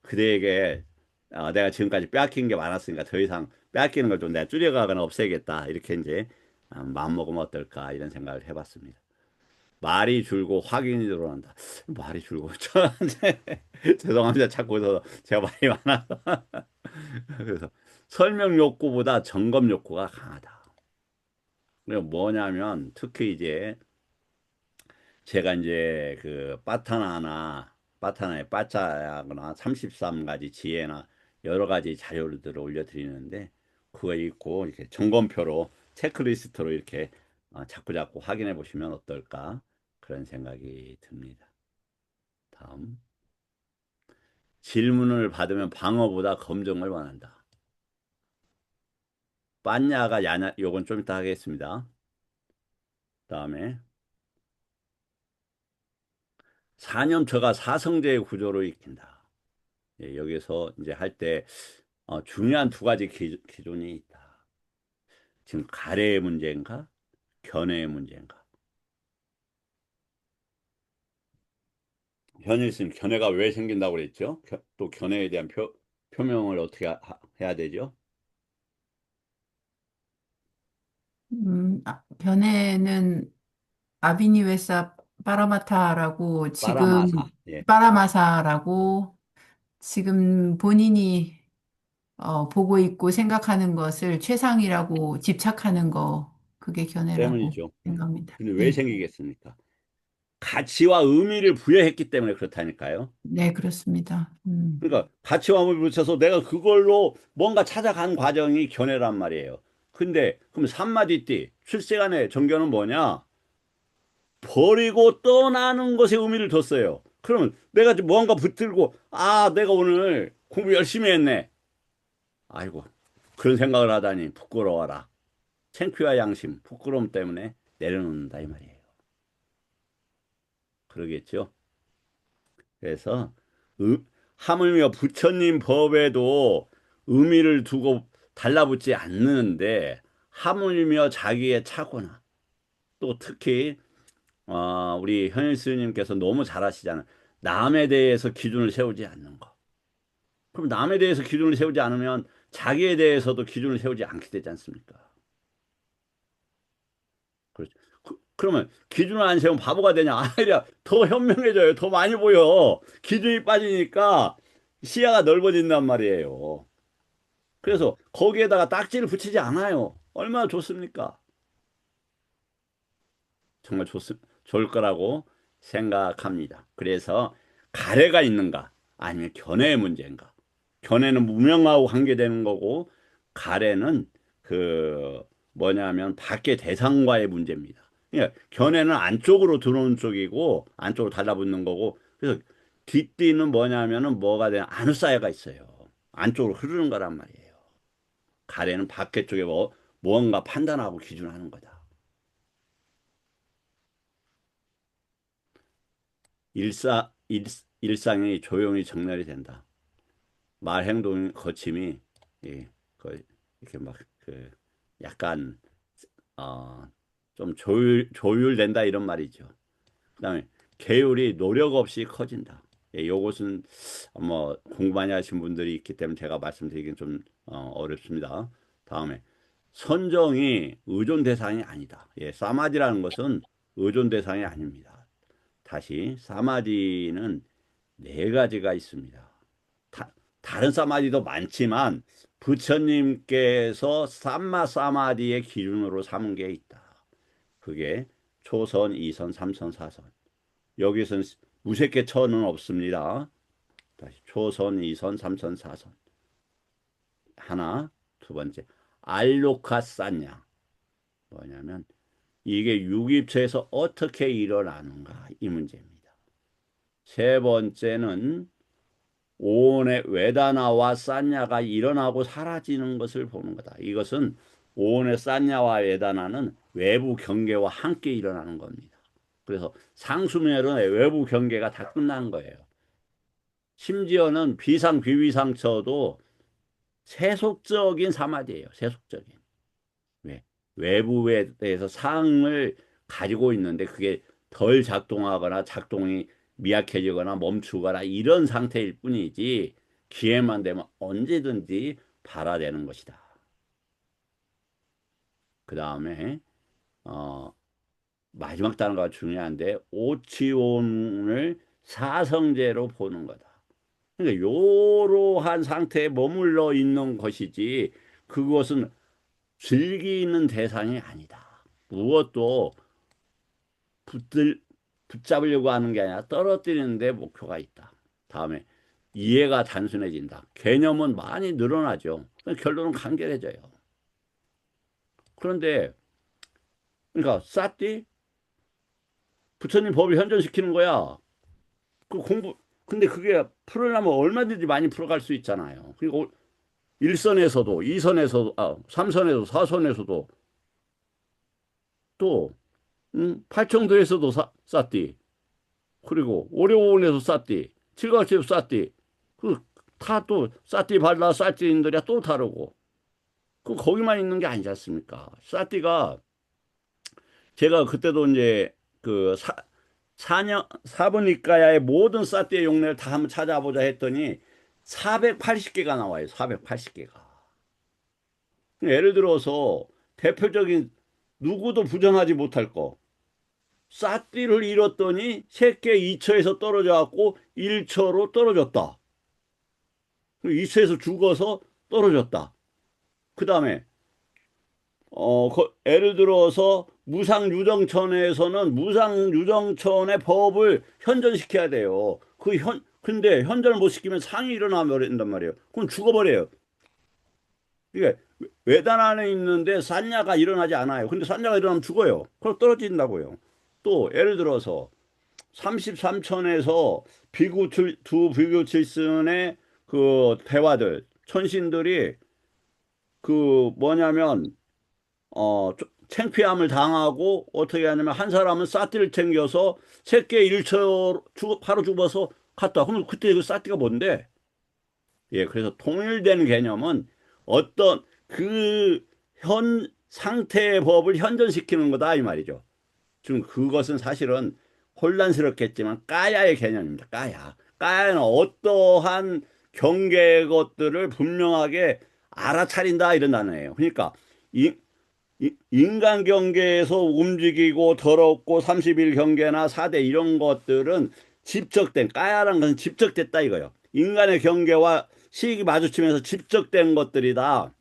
그대에게 내가 지금까지 빼앗긴 게 많았으니까 더 이상 빼앗기는 걸 좀 내가 줄여가거나 없애겠다. 이렇게 이제 마음 먹으면 어떨까 이런 생각을 해봤습니다. 말이 줄고 확인이 늘어난다. 말이 줄고 저 이제 죄송합니다. 자꾸 서 제가 말이 많아서 그래서 설명 욕구보다 점검 욕구가 강하다. 그리고 뭐냐면 특히 이제 제가 이제 그 빠타나의 빠짜야거나 33가지 지혜나 여러 가지 자료들을 올려드리는데 그거 읽고 이렇게 점검표로 체크리스트로 이렇게 자꾸자꾸 확인해 보시면 어떨까 그런 생각이 듭니다. 다음 질문을 받으면 방어보다 검증을 원한다. 빠냐가 야냐 요건 좀 이따 하겠습니다. 다음에 사념처가 사성제의 구조로 익힌다. 예, 여기서 이제 할 때 중요한 두 가지 기준이 있다. 지금 가래의 문제인가? 견해의 문제인가? 현일스님, 견해가 왜 생긴다고 그랬죠? 또 견해에 대한 표명을 어떻게 해야 되죠? 변해는 아비니웨사 파라마타라고 빠라마사. 예. 파라마사라고 지금 본인이 보고 있고 생각하는 것을 최상이라고 집착하는 거, 그게 견해라고 때문이죠. 생각합니다. 근데 왜 네, 생기겠습니까? 가치와 의미를 부여했기 때문에 그렇다니까요. 네, 그렇습니다. 그러니까 가치와 의미를 붙여서 내가 그걸로 뭔가 찾아간 과정이 견해란 말이에요. 근데 그럼 삼마디띠 출세간의 정견은 뭐냐? 버리고 떠나는 것에 의미를 뒀어요. 그러면 내가 뭔가 붙들고 내가 오늘 공부 열심히 했네. 아이고 그런 생각을 하다니 부끄러워라. 창피와 양심, 부끄러움 때문에 내려놓는다 이 말이에요. 그러겠죠. 그래서 하물며 부처님 법에도 의미를 두고 달라붙지 않는데 하물며 자기의 착오나 또 특히 우리 현일 스님께서 너무 잘하시잖아요. 남에 대해서 기준을 세우지 않는 거. 그럼 남에 대해서 기준을 세우지 않으면 자기에 대해서도 기준을 세우지 않게 되지 않습니까? 그렇죠. 그러면 기준을 안 세우면 바보가 되냐? 아니라 더 현명해져요. 더 많이 보여. 기준이 빠지니까 시야가 넓어진단 말이에요. 그래서 거기에다가 딱지를 붙이지 않아요. 얼마나 좋습니까? 정말 좋을 거라고 생각합니다. 그래서 가래가 있는가? 아니면 견해의 문제인가? 견해는 무명하고 관계되는 거고, 가래는 그 뭐냐면 밖의 대상과의 문제입니다. 그러니까 견해는 안쪽으로 들어오는 쪽이고, 안쪽으로 달라붙는 거고, 그래서 뒷띠는 뭐냐면은 뭐가 되냐? 아누사야가 있어요. 안쪽으로 흐르는 거란 말이에요. 가래는 밖에 쪽에 뭔가 판단하고 기준하는 거다. 일사, 일, 일상이 조용히 정렬이 된다. 말, 행동, 거침이, 예, 이렇게 막, 약간, 어, 좀 조율된다, 이런 말이죠. 그 다음에, 계율이 노력 없이 커진다. 예, 요것은, 뭐, 공부 많이 하신 분들이 있기 때문에 제가 말씀드리긴 좀, 어렵습니다. 다음에, 선정이 의존 대상이 아니다. 예, 사마디라는 것은 의존 대상이 아닙니다. 다시, 사마디는 네 가지가 있습니다. 다른 사마디도 많지만 부처님께서 삼마 사마디의 기준으로 삼은 게 있다. 그게 초선, 이선, 삼선, 사선. 여기서는 무색계 처는 없습니다. 다시 초선, 이선, 삼선, 사선. 하나, 두 번째. 알로카 쌌냐. 뭐냐면 이게 육입처에서 어떻게 일어나는가 이 문제입니다. 세 번째는 오온의 외다나와 싼냐가 일어나고 사라지는 것을 보는 거다. 이것은 오온의 싼냐와 외다나는 외부 경계와 함께 일어나는 겁니다. 그래서 상수멸은 외부 경계가 다 끝난 거예요. 심지어는 비상 비위상처도 세속적인 사마디예요. 세속적인. 왜? 외부에 대해서 상을 가지고 있는데 그게 덜 작동하거나 작동이 미약해지거나 멈추거나 이런 상태일 뿐이지 기회만 되면 언제든지 발화되는 것이다. 그 다음에 마지막 단어가 중요한데 오치온을 사성제로 보는 거다. 그러니까 이러한 상태에 머물러 있는 것이지 그것은 즐기는 대상이 아니다. 무엇도 붙들, 붙잡으려고 하는 게 아니라 떨어뜨리는 데 목표가 있다. 다음에 이해가 단순해진다. 개념은 많이 늘어나죠. 결론은 간결해져요. 그런데 그러니까 사띠 부처님 법을 현존시키는 거야. 그 공부 근데 그게 풀으려면 얼마든지 많이 풀어갈 수 있잖아요. 그리고 1선에서도 2선에서도 3선에서도 4선에서도 또 팔청도에서도 쌌디. 그리고 오려온에서 쌌디. 칠각지에서 쌌디. 다 또 쌌디 발라 쌌디인들이야 또 다르고. 거기만 있는 게 아니지 않습니까? 쌌디가 제가 그때도 이제 그 사번이가야의 모든 쌌디의 용례를 다 한번 찾아보자 했더니 480개가 나와요. 480개가. 예를 들어서 대표적인 누구도 부정하지 못할 거. 쌌띠를 잃었더니 새끼 2처에서 떨어져 갖고 1처로 떨어졌다. 2처에서 죽어서 떨어졌다. 그 다음에 예를 들어서 무상유정천에서는 무상유정천의 법을 현존시켜야 돼요. 근데 현존을 못 시키면 상이 일어나면 버린단 말이에요. 그럼 죽어버려요. 이게 외단 안에 있는데 산야가 일어나지 않아요. 근데 산야가 일어나면 죽어요. 그럼 떨어진다고요. 또 예를 들어서 33천에서 두 비구 칠순의 그 대화들 천신들이 그 뭐냐면 창피함을 당하고 어떻게 하냐면 한 사람은 쌀띠를 챙겨서 새끼 일처 바로 죽어서 갔다. 그럼 그때 그 쌀띠가 뭔데? 예, 그래서 통일된 개념은 어떤 그 현 상태의 법을 현존시키는 거다 이 말이죠. 지금 그것은 사실은 혼란스럽겠지만 까야의 개념입니다. 까야. 까야는 어떠한 경계의 것들을 분명하게 알아차린다 이런 단어예요. 그러니까 인간 경계에서 움직이고 더럽고 30일 경계나 4대 이런 것들은 집적된, 까야라는 것은 집적됐다 이거예요. 인간의 경계와 시익이 마주치면서 집적된 것들이다.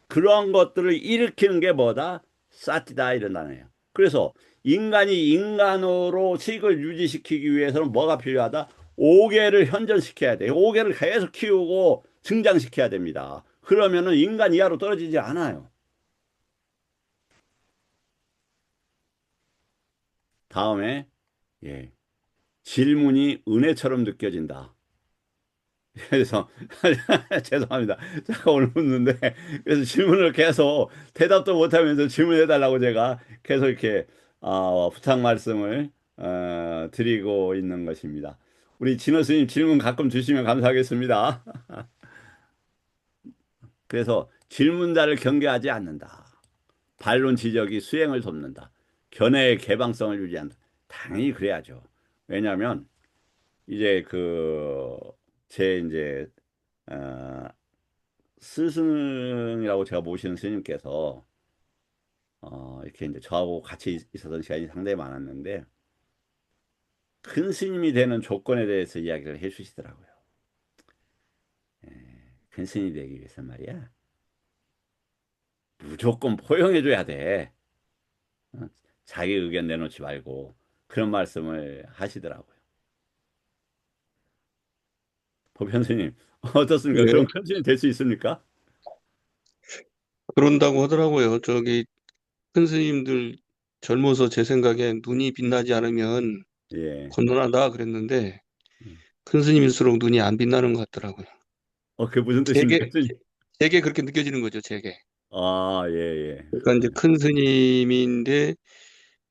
그런 것들을 일으키는 게 뭐다? 사티다 이런 단어예요. 그래서 인간이 인간으로 식을 유지시키기 위해서는 뭐가 필요하다? 오개를 현존시켜야 돼요. 오개를 계속 키우고 증장시켜야 됩니다. 그러면은 인간 이하로 떨어지지 않아요. 다음에 예, 질문이 은혜처럼 느껴진다. 그래서 죄송합니다. 제가 오늘 묻는데 그래서 질문을 계속 대답도 못하면서 질문해 달라고 제가 계속 이렇게 부탁 말씀을 드리고 있는 것입니다. 우리 진호 스님 질문 가끔 주시면 감사하겠습니다. 그래서 질문자를 경계하지 않는다. 반론 지적이 수행을 돕는다. 견해의 개방성을 유지한다. 당연히 그래야죠. 왜냐하면 이제 제 이제 어, 스승이라고 제가 모시는 스님께서 이렇게 이제 저하고 같이 있었던 시간이 상당히 많았는데 큰 스님이 되는 조건에 대해서 이야기를 해주시더라고요. 큰 스님이 되기 위해서 말이야 무조건 포용해줘야 돼. 어? 자기 의견 내놓지 말고 그런 말씀을 하시더라고요. 보편 스님 어떻습니까? 예, 그런 큰 스님 될 수 있습니까? 그런다고 하더라고요. 저기 큰 스님들 젊어서 제 생각에 눈이 빛나지 않으면 예. 곤란하다 그랬는데 예. 큰 스님일수록 눈이 안 빛나는 것 같더라고요. 그게 무슨 뜻입니까, 제게 스님? 제게 그렇게 느껴지는 거죠, 제게. 예, 예. 그러니까 이제 큰 스님인데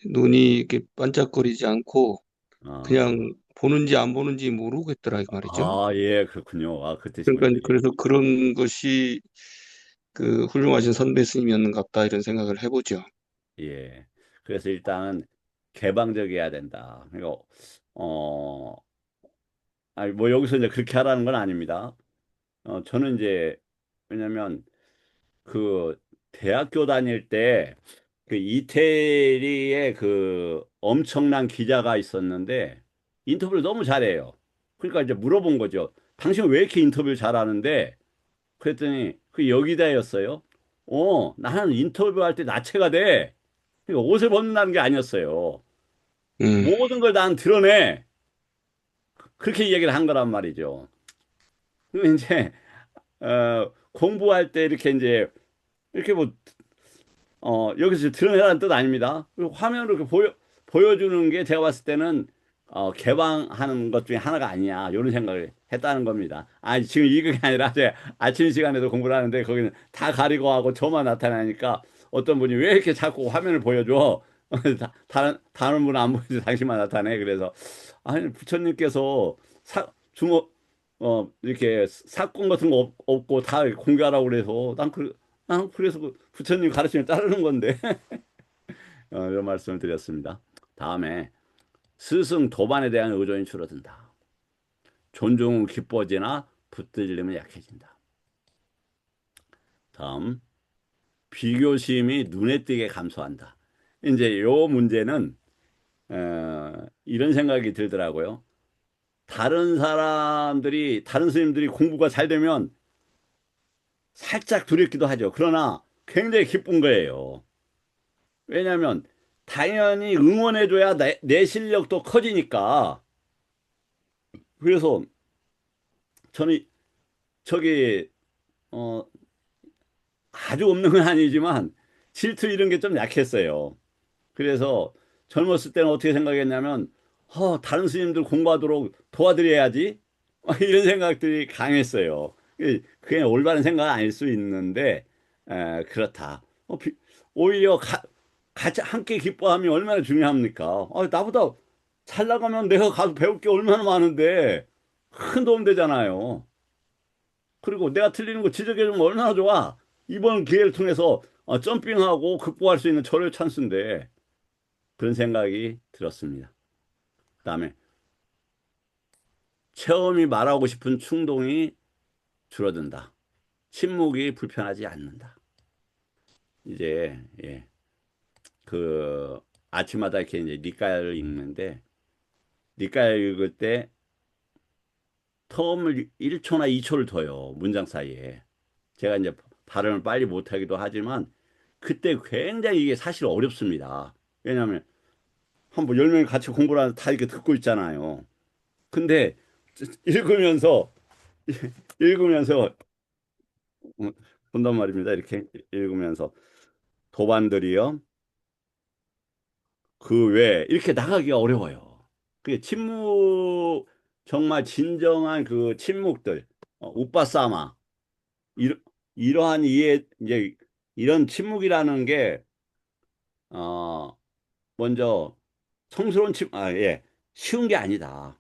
눈이 이렇게 반짝거리지 않고 아, 그냥 보는지 안 보는지 모르겠더라 이 말이죠. 예, 그렇군요. 그 그러니까 뜻이군요. 이제 그래서 그런 것이 그 훌륭하신 선배 스님이었는갑다 이런 생각을 해보죠. 예. 그래서 일단은 개방적이어야 된다. 그러니까, 어, 아니, 뭐 여기서 이제 그렇게 하라는 건 아닙니다. 저는 이제, 왜냐면 그 대학교 다닐 때 그 이태리에 그 엄청난 기자가 있었는데 인터뷰를 너무 잘해요. 그러니까 이제 물어본 거죠. 당신 왜 이렇게 인터뷰를 잘하는데? 그랬더니 그 여기다였어요. 나는 인터뷰할 때 나체가 돼. 그러니까 옷을 벗는다는 게 아니었어요. 음, 모든 걸 난 드러내. 그렇게 얘기를 한 거란 말이죠. 그리고 이제 공부할 때 이렇게 이제 이렇게 뭐 여기서 드러내라는 뜻 아닙니다. 그리고 화면으로 이렇게 보여주는 게 제가 봤을 때는 개방하는 것 중에 하나가 아니야. 이런 생각을 했다는 겁니다. 지금 이게 아니라 제 아침 시간에도 공부를 하는데 거기는 다 가리고 하고 저만 나타나니까 어떤 분이 왜 이렇게 자꾸 화면을 보여줘? 다른 분은 안 보여줘. 당신만 나타내. 그래서 아니 부처님께서 주먹 이렇게 사건 같은 거 없고 다 공개하라고 그래서 난 그래서 그 부처님 가르침을 따르는 건데 이런 말씀을 드렸습니다. 다음에 스승 도반에 대한 의존이 줄어든다. 존중은 기뻐지나 붙들림은 약해진다. 다음 비교심이 눈에 띄게 감소한다. 이제 요 문제는 이런 생각이 들더라고요. 다른 스님들이 공부가 잘 되면 살짝 두렵기도 하죠. 그러나 굉장히 기쁜 거예요. 왜냐하면 당연히 응원해줘야 내 실력도 커지니까. 그래서 저는 저기 어, 아주 없는 건 아니지만 질투 이런 게 좀 약했어요. 그래서 젊었을 때는 어떻게 생각했냐면 다른 스님들 공부하도록 도와드려야지 막 이런 생각들이 강했어요. 그게 올바른 생각은 아닐 수 있는데 그렇다. 오히려 같이 함께 기뻐함이 얼마나 중요합니까? 나보다 잘 나가면 내가 가서 배울 게 얼마나 많은데 큰 도움 되잖아요. 그리고 내가 틀리는 거 지적해주면 얼마나 좋아. 이번 기회를 통해서 점핑하고 극복할 수 있는 절호의 찬스인데 그런 생각이 들었습니다. 그다음에 체험이 말하고 싶은 충동이 줄어든다. 침묵이 불편하지 않는다. 이제 예, 그 아침마다 이렇게 이제 니까를 읽는데 니까를 읽을 때 텀을 1초나 2초를 둬요. 문장 사이에. 제가 이제 발음을 빨리 못하기도 하지만 그때 굉장히 이게 사실 어렵습니다. 왜냐하면 한뭐 10명이 같이 공부를 하는데 다 이렇게 듣고 있잖아요. 근데 읽으면서 읽으면서 본단 말입니다. 이렇게 읽으면서 도반들이요. 그 외에 이렇게 나가기가 어려워요. 그게 침묵 정말 진정한 그 침묵들 우빠싸마 이러한 이해 이제 이런 침묵이라는 게 먼저 성스러운 예, 쉬운 게 아니다.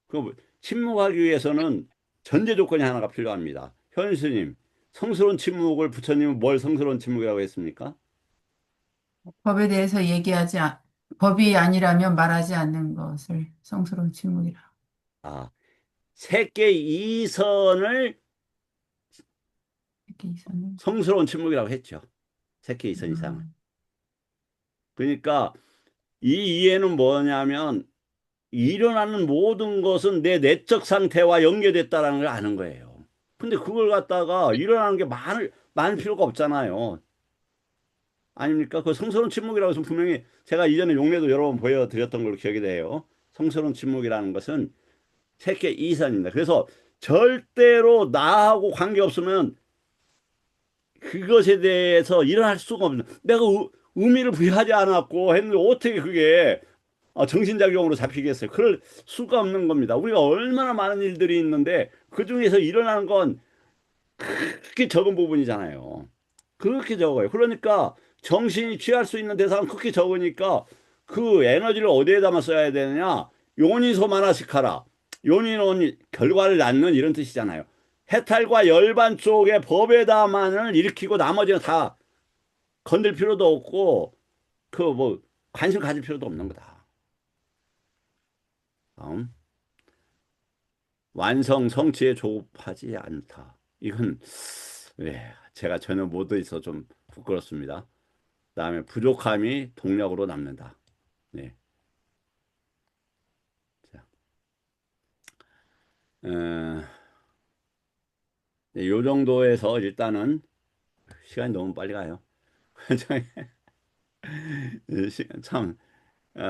그 침묵하기 위해서는 전제 조건이 하나가 필요합니다. 현수님 성스러운 침묵을 부처님은 뭘 성스러운 침묵이라고 했습니까? 법에 대해서 법이 아니라면 말하지 않는 것을 성스러운 침묵이라. 아, 세계 이선을 이렇게 이서는. 성스러운 침묵이라고 했죠. 세계 이선 이상을. 음, 그러니까 이 이해는 뭐냐면 일어나는 모든 것은 내 내적 상태와 연계됐다라는 걸 아는 거예요. 근데 그걸 갖다가 일어나는 게 많을 필요가 없잖아요. 아닙니까? 그 성스러운 침묵이라고 해서 분명히 제가 이전에 용례도 여러 번 보여드렸던 걸로 기억이 돼요. 성스러운 침묵이라는 것은 세계 이선입니다. 그래서 절대로 나하고 관계없으면 그것에 대해서 일어날 수가 없는 내가 의미를 부여하지 않았고 했는데 어떻게 그게 정신작용으로 잡히겠어요. 그럴 수가 없는 겁니다. 우리가 얼마나 많은 일들이 있는데 그중에서 일어나는 건 그렇게 적은 부분이잖아요. 그렇게 적어요. 그러니까 정신이 취할 수 있는 대상은 그렇게 적으니까 그 에너지를 어디에 담아 써야 되느냐? 요니소 마나시카라. 요니는 결과를 낳는 이런 뜻이잖아요. 해탈과 열반 쪽의 법에다만을 일으키고 나머지는 다 건들 필요도 없고 그 뭐 관심 가질 필요도 없는 거다. 다음. 완성 성취에 조급하지 않다. 이건 예, 제가 전혀 못돼 있어 좀 부끄럽습니다. 그다음에 부족함이 동력으로 남는다. 네. 자, 어, 네, 요 정도에서 일단은 시간이 너무 빨리 가요. 참, 어,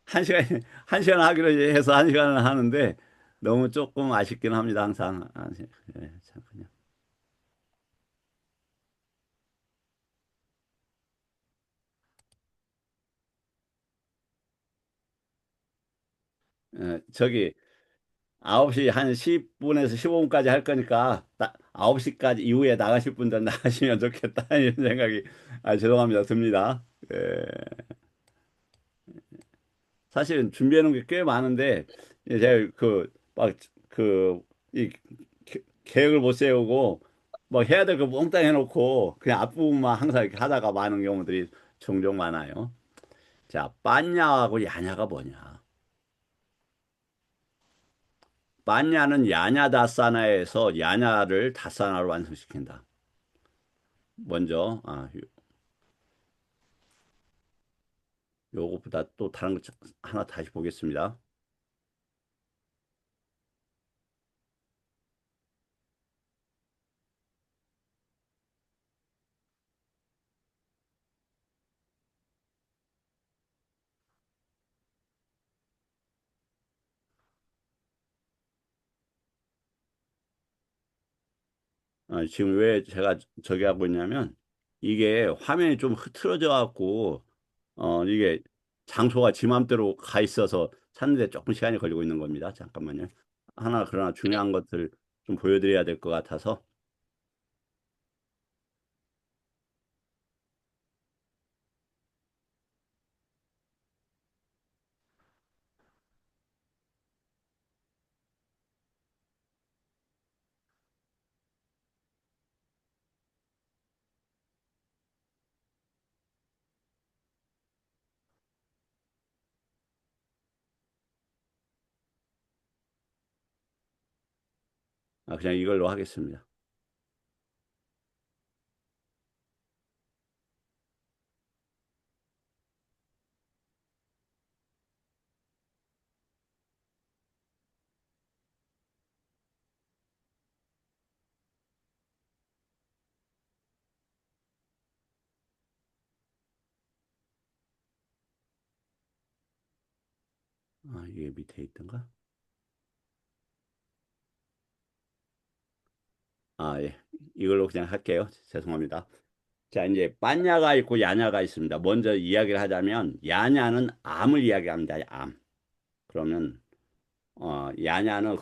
한 시간, 한 시간 하기로 해서 한 시간을 하는데 너무 조금 아쉽긴 합니다. 항상. 예, 잠깐요. 저기 9시 한 10분에서 15분까지 할 거니까 9시까지 이후에 나가실 분들 나가시면 좋겠다 이런 생각이 죄송합니다 듭니다. 예, 사실은 준비해 놓은 게 꽤 많은데 제가 그막그이 계획을 못 세우고 뭐 해야 될 거 몽땅 해놓고 그냥 앞부분만 항상 이렇게 하다가 많은 경우들이 종종 많아요. 자, 빤냐하고 야냐가 뭐냐? 빤냐는 야냐 다사나에서 야냐를 다사나로 완성시킨다. 먼저 요것보다 또 다른 거 하나 다시 보겠습니다. 지금 왜 제가 저기 하고 있냐면 이게 화면이 좀 흐트러져 갖고 이게 장소가 지 맘대로 가 있어서 찾는데 조금 시간이 걸리고 있는 겁니다. 잠깐만요. 하나 그러나 중요한 것들 좀 보여드려야 될 것 같아서 그냥 이걸로 하겠습니다. 이게 밑에 있던가? 예. 이걸로 그냥 할게요. 죄송합니다. 자, 이제 빤야가 있고 야냐가 있습니다. 먼저 이야기를 하자면 야냐는 암을 이야기합니다. 암. 그러면 야냐는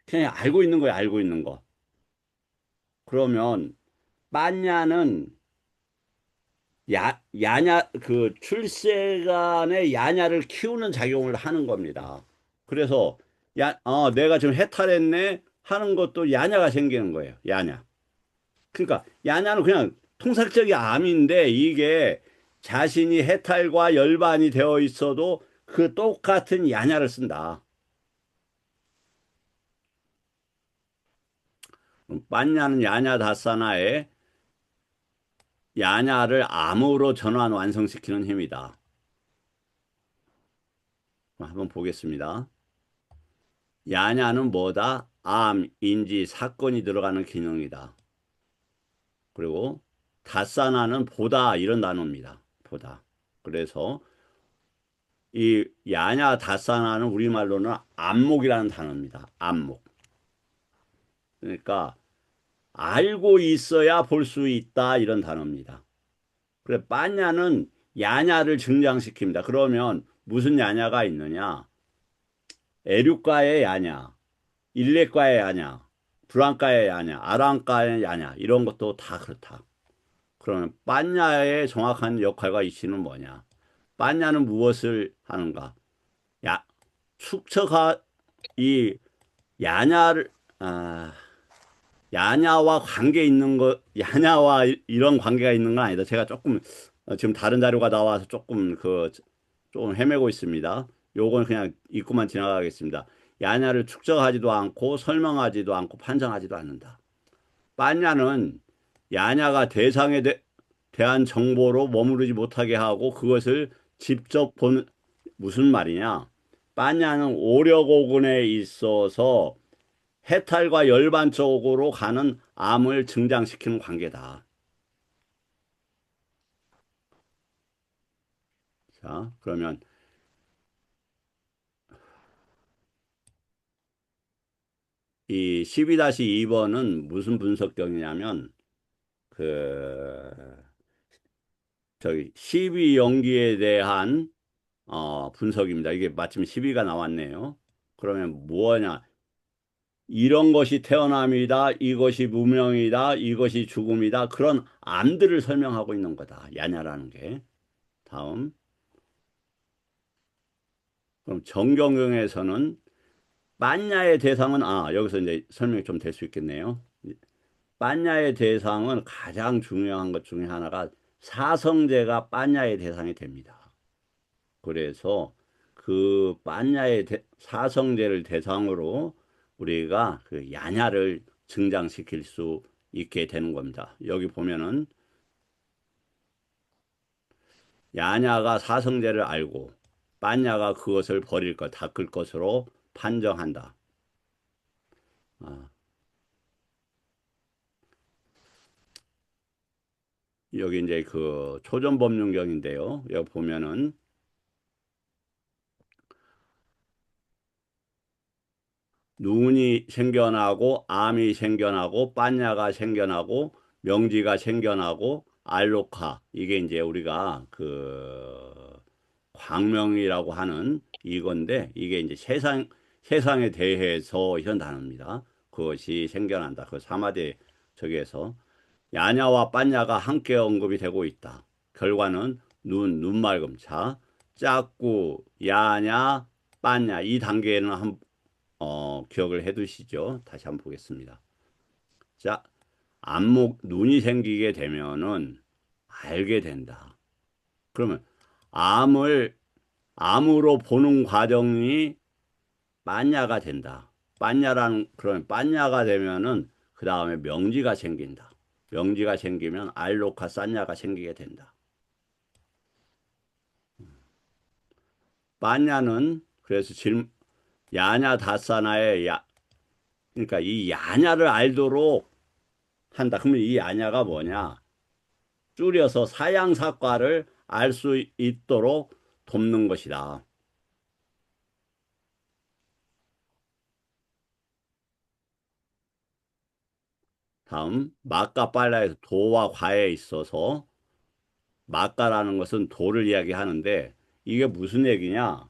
그냥 알고 있는 거예요. 알고 있는 거. 그러면 빤야는 야냐 그 출세간의 야냐를 키우는 작용을 하는 겁니다. 그래서 내가 지금 해탈했네 하는 것도 야냐가 생기는 거예요. 야냐. 그러니까 야냐는 그냥 통상적인 암인데 이게 자신이 해탈과 열반이 되어 있어도 그 똑같은 야냐를 쓴다. 빤야는 야냐 다사나의 야냐를 암으로 전환 완성시키는 힘이다. 한번 보겠습니다. 야냐는 뭐다? 암, 인지, 사건이 들어가는 기능이다. 그리고 다사나는 보다 이런 단어입니다. 보다. 그래서 이 야냐 다사나는 우리말로는 안목이라는 단어입니다. 안목. 그러니까 알고 있어야 볼 수 있다 이런 단어입니다. 그래 빠냐는 야냐를 증장시킵니다. 그러면 무슨 야냐가 있느냐? 에륙가의 야냐, 일렉가의 야냐, 불안가의 야냐, 아랑가의 야냐 이런 것도 다 그렇다. 그러면 빠냐의 정확한 역할과 이치는 뭐냐? 빠냐는 무엇을 하는가? 야, 축처가 이 야냐를 야냐와 관계 있는 야냐와 이런 관계가 있는 건 아니다. 제가 조금 지금 다른 자료가 나와서 조금 헤매고 있습니다. 요건 그냥 읽고만 지나가겠습니다. 야냐를 축적하지도 않고 설명하지도 않고 판정하지도 않는다. 빠냐는 야냐가 대한 정보로 머무르지 못하게 하고 그것을 직접 보는 무슨 말이냐? 빠냐는 오력오근에 있어서 해탈과 열반 쪽으로 가는 암을 증장시키는 관계다. 자, 그러면 이 12-2번은 무슨 분석경이냐면 그 저기 12연기에 대한 분석입니다. 이게 마침 12가 나왔네요. 그러면 뭐냐? 이런 것이 태어남이다. 이것이 무명이다. 이것이 죽음이다. 그런 암들을 설명하고 있는 거다. 야냐라는 게. 다음. 그럼 정경영에서는 빤야의 대상은 여기서 이제 설명이 좀 될 수 있겠네요. 빤야의 대상은 가장 중요한 것 중에 하나가 사성제가 빤야의 대상이 됩니다. 그래서 그 빤야의 사성제를 대상으로 우리가 그 야냐를 증장시킬 수 있게 되는 겁니다. 여기 보면은 야냐가 사성제를 알고 빤야가 그것을 버릴 것, 닦을 것으로 판정한다. 아, 여기 이제 그 초전법륜경인데요. 여기 보면은 눈이 생겨나고 암이 생겨나고 빤야가 생겨나고 명지가 생겨나고 알로카 이게 이제 우리가 그 광명이라고 하는 이건데 이게 이제 세상에 대해서 이런 단어입니다. 그것이 생겨난다. 그 사마디 저기에서 야냐와 빤야가 함께 언급이 되고 있다. 결과는 눈맑음. 자, 짝구, 야냐, 빤야 이 단계는 기억을 해 두시죠. 다시 한번 보겠습니다. 자, 눈이 생기게 되면은 알게 된다. 그러면 암을 암으로 보는 과정이 빤야가 된다. 그런 빤야가 되면은 그 다음에 명지가 생긴다. 명지가 생기면 알로카 싼야가 생기게 된다. 빤야는 그래서 야냐 다사나의 그러니까 이 야냐를 알도록 한다. 그러면 이 야냐가 뭐냐? 줄여서 사양사과를 알 수 있도록 돕는 것이다. 다음 마까빨라에서 도와 과에 있어서 마까라는 것은 도를 이야기하는데 이게 무슨 얘기냐?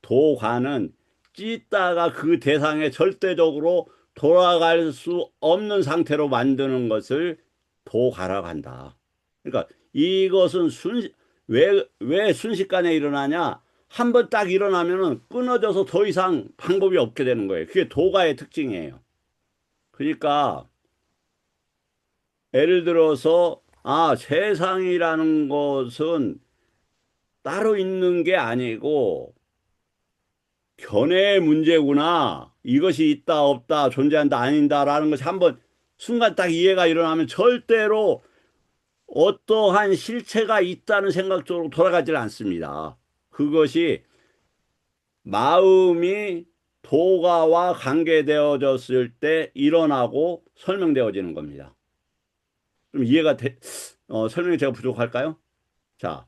도과는 찢다가 그 대상에 절대적으로 돌아갈 수 없는 상태로 만드는 것을 도과라고 한다. 그러니까 이것은 왜 순식간에 일어나냐? 한 번 딱 일어나면은 끊어져서 더 이상 방법이 없게 되는 거예요. 그게 도가의 특징이에요. 그러니까 예를 들어서 세상이라는 것은 따로 있는 게 아니고 견해의 문제구나. 이것이 있다 없다 존재한다 아닌다라는 것이 한번 순간 딱 이해가 일어나면 절대로 어떠한 실체가 있다는 생각적으로 돌아가질 않습니다. 그것이 마음이 도가와 관계되어졌을 때 일어나고 설명되어지는 겁니다. 좀 설명이 제가 부족할까요? 자,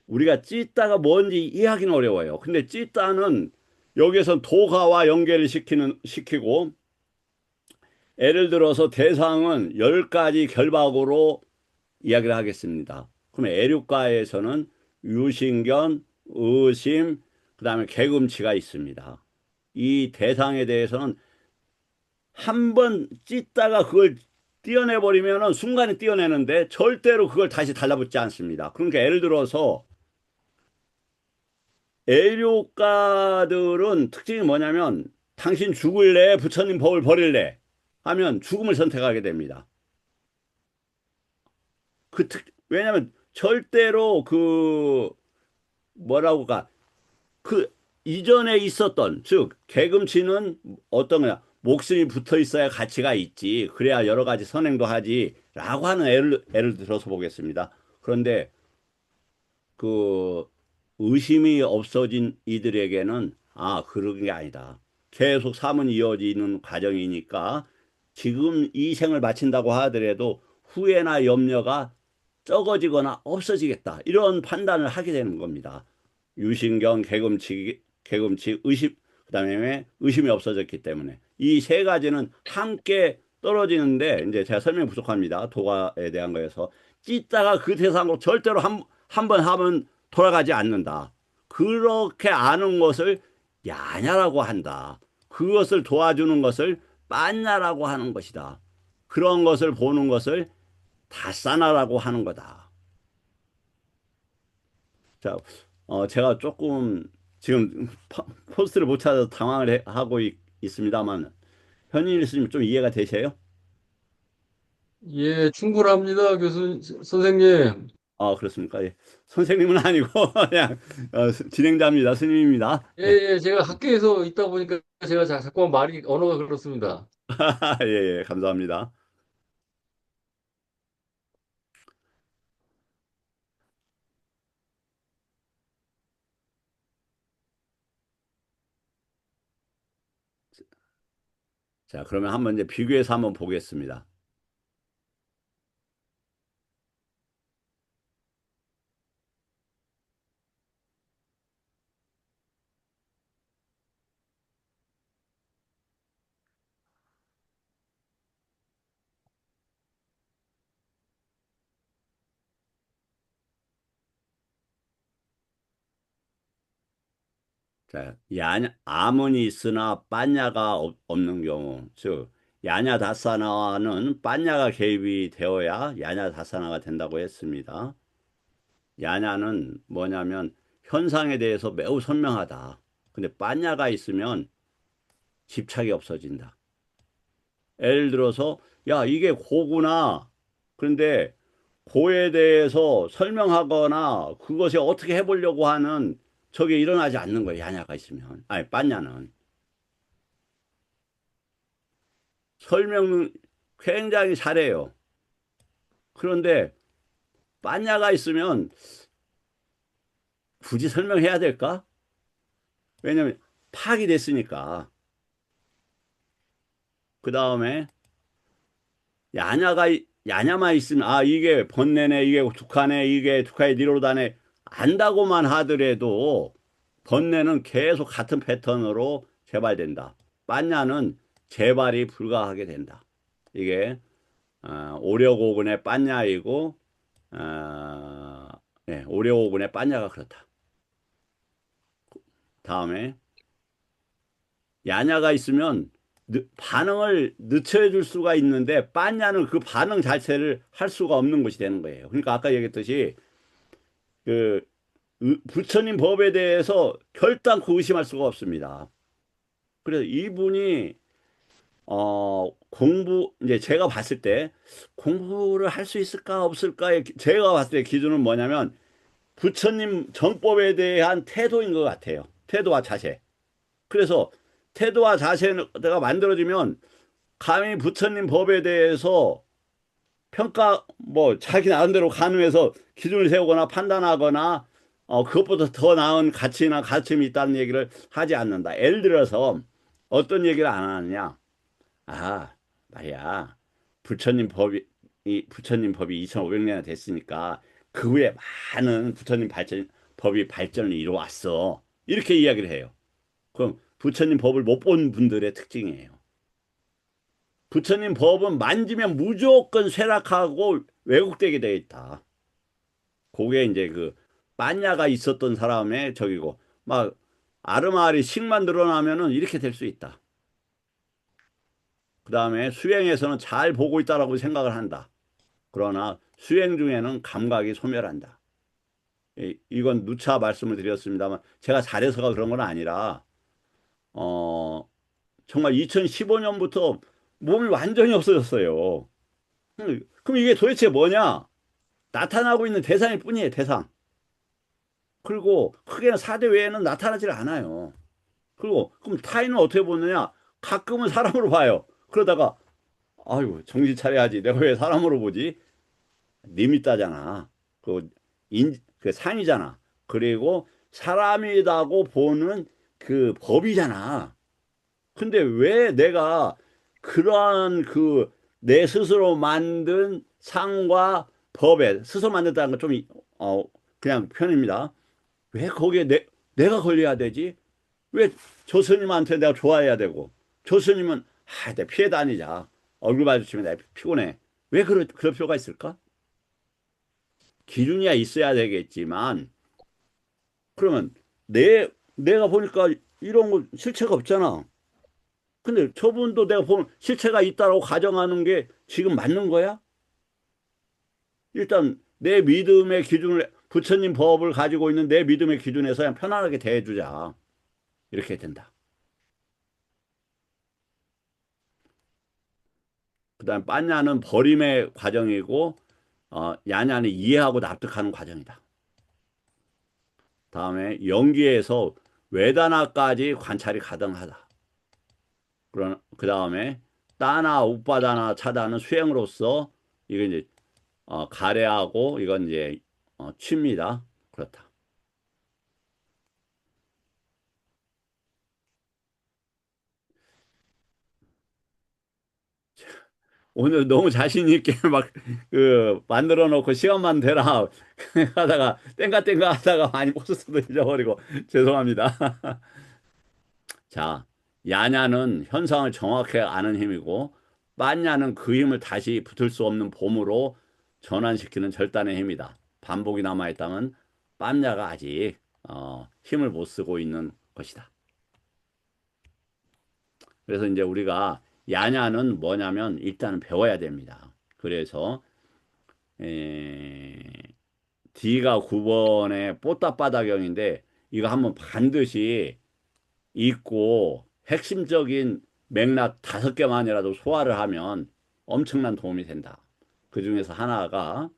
우리가 찌따가 뭔지 이해하기는 어려워요. 근데 찌따는 여기에서 도가와 연결을 시키고 예를 들어서 대상은 10가지 결박으로 이야기를 하겠습니다. 그럼 애류가에서는 유신견, 의심, 그 다음에 개금치가 있습니다. 이 대상에 대해서는 한 번 찢다가 그걸 띄어내버리면 순간에 띄어내는데 절대로 그걸 다시 달라붙지 않습니다. 그러니까 예를 들어서 애류가들은 특징이 뭐냐면 당신 죽을래? 부처님 법을 버릴래? 하면 죽음을 선택하게 됩니다. 왜냐면 절대로 뭐라고가 이전에 있었던 즉 개금치는 어떤 거냐 목숨이 붙어 있어야 가치가 있지 그래야 여러 가지 선행도 하지 라고 하는 예를 들어서 보겠습니다. 그런데 그 의심이 없어진 이들에게는 그런 게 아니다. 계속 삶은 이어지는 과정이니까 지금 이 생을 마친다고 하더라도 후회나 염려가 적어지거나 없어지겠다. 이런 판단을 하게 되는 겁니다. 유신경, 개금치, 의심, 그다음에 의심이 없어졌기 때문에 이 세 가지는 함께 떨어지는데 이제 제가 설명이 부족합니다. 도가에 대한 거에서 찢다가 그 대상으로 절대로 한 번 하면 돌아가지 않는다. 그렇게 아는 것을 야냐라고 한다. 그것을 도와주는 것을 빤냐라고 하는 것이다. 그런 것을 보는 것을 다사나라고 하는 거다. 자, 제가 조금 지금 포스트를 못 찾아서 당황을 하고 있습니다만 현인 교수님 좀 이해가 되세요? 예, 충분합니다, 선생님. 그렇습니까? 예. 선생님은 아니고 그냥 진행자입니다. 스님입니다. 예, 예. 예, 제가 학교에서 있다 보니까 제가 자꾸만 언어가 그렇습니다. 예, 예, 감사합니다. 자, 그러면 한번 이제 비교해서 한번 보겠습니다. 자, 암은 있으나 빤야가 없는 경우, 즉 야냐 다사나와는 빤야가 개입이 되어야 야냐 다사나가 된다고 했습니다. 야냐는 뭐냐면 현상에 대해서 매우 선명하다. 근데 빤야가 있으면 집착이 없어진다. 예를 들어서 야 이게 고구나. 그런데 고에 대해서 설명하거나 그것이 어떻게 해보려고 하는 저게 일어나지 않는 거예요. 야냐가 있으면. 빤야는. 설명은 굉장히 잘해요. 그런데 빠냐가 있으면 굳이 설명해야 될까? 왜냐면 파악이 됐으니까. 그 다음에 야냐만 있으면 아 이게 번뇌네, 이게 두카네, 이게 두카의 니로다네 안다고만 하더라도 번뇌는 계속 같은 패턴으로 재발된다. 빠냐는 재발이 불가하게 된다. 이게 오려고근의 빠냐이고 예, 오려고근의 빠냐가 그렇다. 다음에 야냐가 있으면 반응을 늦춰 줄 수가 있는데 빠냐는 그 반응 자체를 할 수가 없는 것이 되는 거예요. 그러니까 아까 얘기했듯이 그 부처님 법에 대해서 결단코 의심할 수가 없습니다. 그래서 이분이 공부 이제 제가 봤을 때 공부를 할 수 있을까 없을까의 제가 봤을 때 기준은 뭐냐면 부처님 정법에 대한 태도인 것 같아요. 태도와 자세. 그래서 태도와 자세가 만들어지면 감히 부처님 법에 대해서 평가 뭐 자기 나름대로 가늠해서 기준을 세우거나 판단하거나 그것보다 더 나은 가치나 가치이 있다는 얘기를 하지 않는다. 예를 들어서 어떤 얘기를 안 하느냐? 아, 말이야. 부처님 법이 2500년이나 됐으니까 그 후에 많은 법이 발전을 이루어왔어. 이렇게 이야기를 해요. 그럼 부처님 법을 못 본 분들의 특징이에요. 부처님 법은 만지면 무조건 쇠락하고 왜곡되게 되어 있다. 그게 이제 그 빠냐가 있었던 사람의 적이고 막 아르마리 식만 늘어나면은 이렇게 될 수 있다. 그 다음에 수행에서는 잘 보고 있다라고 생각을 한다. 그러나 수행 중에는 감각이 소멸한다. 이건 누차 말씀을 드렸습니다만 제가 잘해서가 그런 건 아니라 정말 2015년부터 몸이 완전히 없어졌어요. 그럼 이게 도대체 뭐냐? 나타나고 있는 대상일 뿐이에요, 대상. 그리고 크게는 4대 외에는 나타나질 않아요. 그리고 그럼 타인은 어떻게 보느냐? 가끔은 사람으로 봐요. 그러다가 아유, 정신 차려야지. 내가 왜 사람으로 보지? 리밋다잖아. 그 상이잖아. 그리고 사람이라고 보는 그 법이잖아. 근데 왜 내가 그러한 그 내 스스로 만든 상과 법에 스스로 만든다는 건 좀 그냥 편입니다. 왜 거기에 내가 걸려야 되지? 왜 조스님한테 내가 좋아해야 되고 조스님은 내 피해 다니자. 얼굴 마주치면 내가 피곤해. 왜 그럴 필요가 있을까? 기준이 있어야 되겠지만 그러면 내가 보니까 이런 거 실체가 없잖아. 근데 저분도 내가 보면 실체가 있다고 가정하는 게 지금 맞는 거야? 일단 내 믿음의 기준을 부처님 법을 가지고 있는 내 믿음의 기준에서 그냥 편안하게 대해주자. 이렇게 된다. 그다음 빠냐는 버림의 과정이고 야냐는 이해하고 납득하는 과정이다. 다음에 영기에서 외다나까지 관찰이 가능하다. 그 다음에 따나 우빠다나 차다는 수행으로서 이게 이제 가래하고 이건 이제 취입니다. 그렇다. 오늘 너무 자신 있게 막 그 만들어 놓고 시간만 되라 하다가 땡가땡가 하다가 많이 포스도 잊어버리고 죄송합니다. 자, 야냐는 현상을 정확히 아는 힘이고 빠냐는 그 힘을 다시 붙을 수 없는 봄으로 전환시키는 절단의 힘이다. 반복이 남아있다면 빠냐가 아직 힘을 못 쓰고 있는 것이다. 그래서 이제 우리가 야냐는 뭐냐면 일단은 배워야 됩니다. 그래서 D가 9번의 뽀따빠다경인데 이거 한번 반드시 읽고 핵심적인 맥락 5개만이라도 소화를 하면 엄청난 도움이 된다. 그 중에서 하나가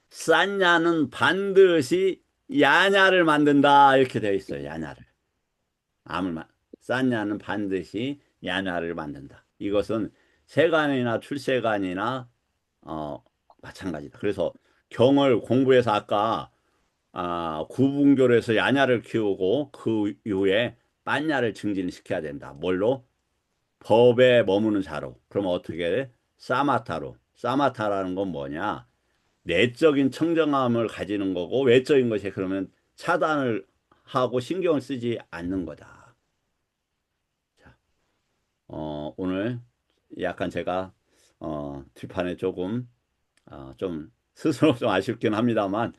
싼냐는 반드시 야냐를 만든다 이렇게 되어 있어요. 야냐를. 싼냐는 반드시 야냐를 만든다. 이것은 세간이나 출세간이나 마찬가지다. 그래서 경을 공부해서 아까 구분교로 해서 야냐를 키우고 그 이후에 빤냐를 증진시켜야 된다. 뭘로? 법에 머무는 자로. 그러면 어떻게 돼? 사마타로. 사마타라는 건 뭐냐? 내적인 청정함을 가지는 거고 외적인 것이 그러면 차단을 하고 신경을 쓰지 않는 거다. 자, 오늘 약간 제가 뒷판에 조금 좀 스스로 좀 아쉽긴 합니다만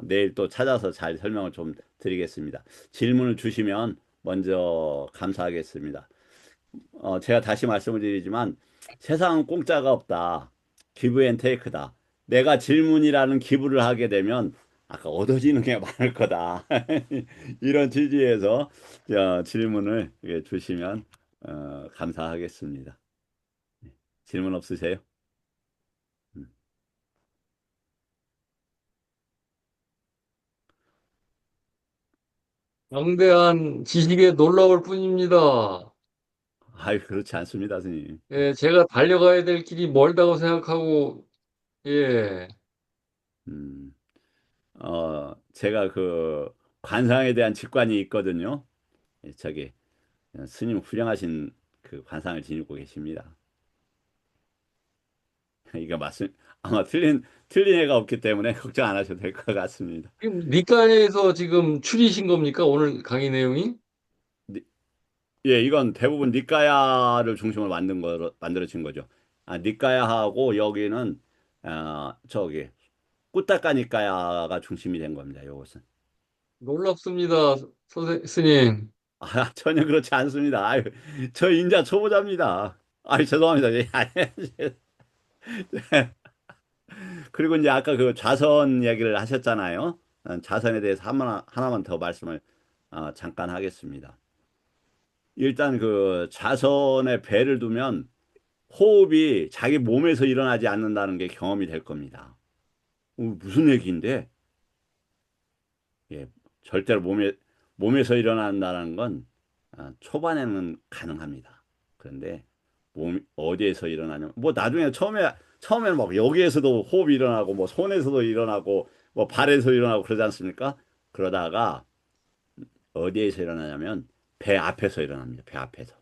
내일 또 찾아서 잘 설명을 좀 드리겠습니다. 질문을 주시면 먼저 감사하겠습니다. 제가 다시 말씀을 드리지만 세상은 공짜가 없다. 기브 앤 테이크다. 내가 질문이라는 기부를 하게 되면 아까 얻어지는 게 많을 거다. 이런 취지에서 질문을 주시면 감사하겠습니다. 질문 없으세요? 음. 방대한 지식에 놀라울 뿐입니다. 아유, 그렇지 않습니다, 스님. 예, 제가 달려가야 될 길이 멀다고 생각하고, 예, 음, 제가 그 관상에 대한 직관이 있거든요. 저기 스님 훌륭하신 그 관상을 지니고 계십니다. 이거 맞습 아마 틀린 애가 없기 때문에 걱정 안 하셔도 될 것 같습니다. 지금 니카에서 지금 추리신 겁니까? 오늘 강의 내용이? 니- 예, 이건 대부분 니까야를 중심으로 만들어진 거죠. 니까야하고 여기는 저기 꾸타까 니까야가 중심이 된 겁니다. 이것은 놀랍습니다, 스님. 전혀 그렇지 않습니다. 아유, 저 인자 초보자입니다. 아유, 죄송합니다. 예, 아니, 그리고 이제 아까 그 자선 얘기를 하셨잖아요. 자선에 대해서 하나만 더 말씀을 잠깐 하겠습니다. 일단 그 자선에 배를 두면 호흡이 자기 몸에서 일어나지 않는다는 게 경험이 될 겁니다. 무슨 얘기인데? 예, 절대로 몸에서 일어난다는 건 초반에는 가능합니다. 그런데 어디에서 일어나냐면, 뭐 나중에 처음에는 막 여기에서도 호흡이 일어나고, 뭐 손에서도 일어나고, 뭐 발에서 일어나고 그러지 않습니까? 그러다가 어디에서 일어나냐면 배 앞에서 일어납니다. 배 앞에서.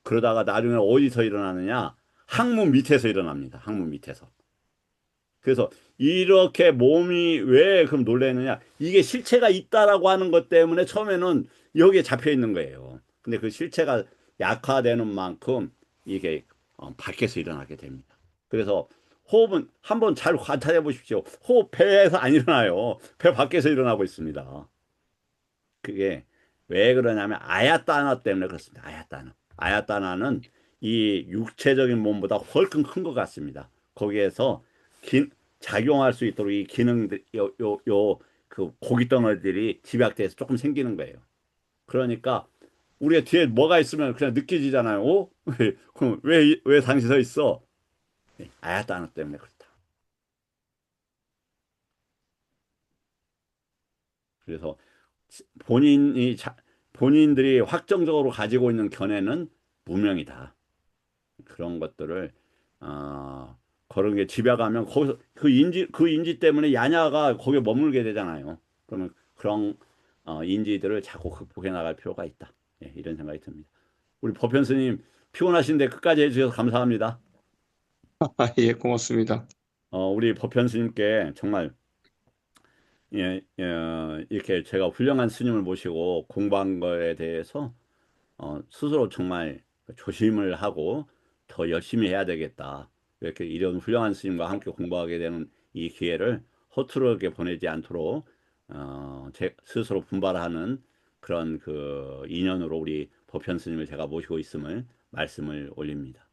그러다가 나중에 어디서 일어나느냐? 항문 밑에서 일어납니다. 항문 밑에서. 그래서 이렇게 몸이 왜 그럼 놀라느냐? 이게 실체가 있다라고 하는 것 때문에 처음에는 여기에 잡혀 있는 거예요. 근데 그 실체가 약화되는 만큼 이게 밖에서 일어나게 됩니다. 그래서 호흡은 한번 잘 관찰해 보십시오. 호흡 배에서 안 일어나요. 배 밖에서 일어나고 있습니다. 그게 왜 그러냐면 아야따나 때문에 그렇습니다. 아야따나. 아야따나는 이 육체적인 몸보다 훨씬 큰 것 같습니다. 거기에서 기, 작용할 수 있도록 이 기능들, 그 고기 덩어리들이 집약돼서 조금 생기는 거예요. 그러니까 우리가 뒤에 뭐가 있으면 그냥 느껴지잖아요. 어? 그럼 왜 당신 서 있어? 아야따나 때문에 그렇다. 그래서 본인이 본인들이 확정적으로 가지고 있는 견해는 무명이다. 그런 것들을 그런 게 집약하면 거기서 그 인지 때문에 야냐가 거기에 머물게 되잖아요. 그러면 그런 인지들을 자꾸 극복해 나갈 필요가 있다. 예, 이런 생각이 듭니다. 우리 법현 스님 피곤하신데 끝까지 해주셔서 감사합니다. 예, 고맙습니다. 우리 법현 스님께 정말 예, 이렇게 제가 훌륭한 스님을 모시고 공부한 거에 대해서 스스로 정말 조심을 하고 더 열심히 해야 되겠다. 이렇게 이런 훌륭한 스님과 함께 공부하게 되는 이 기회를 허투루하게 보내지 않도록 제 스스로 분발하는 그런 그 인연으로 우리 법현 스님을 제가 모시고 있음을 말씀을 올립니다.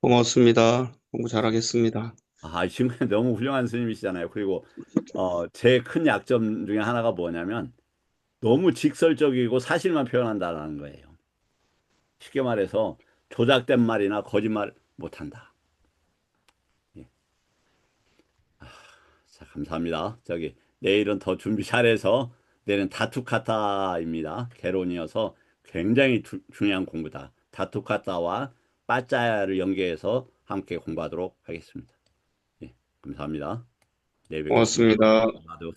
고맙습니다. 공부 잘하겠습니다. 지금 너무 훌륭한 스님이시잖아요. 그리고 제 큰 약점 중에 하나가 뭐냐면 너무 직설적이고 사실만 표현한다는 거예요. 쉽게 말해서 조작된 말이나 거짓말 못한다. 예. 자, 감사합니다. 내일은 더 준비 잘해서 내일은 다투카타입니다. 개론이어서 굉장히 중요한 공부다. 다투카타와 빠짜야를 연계해서 함께 공부하도록 하겠습니다. 예, 감사합니다. 네, 뵙겠습니다. 고맙습니다. 나도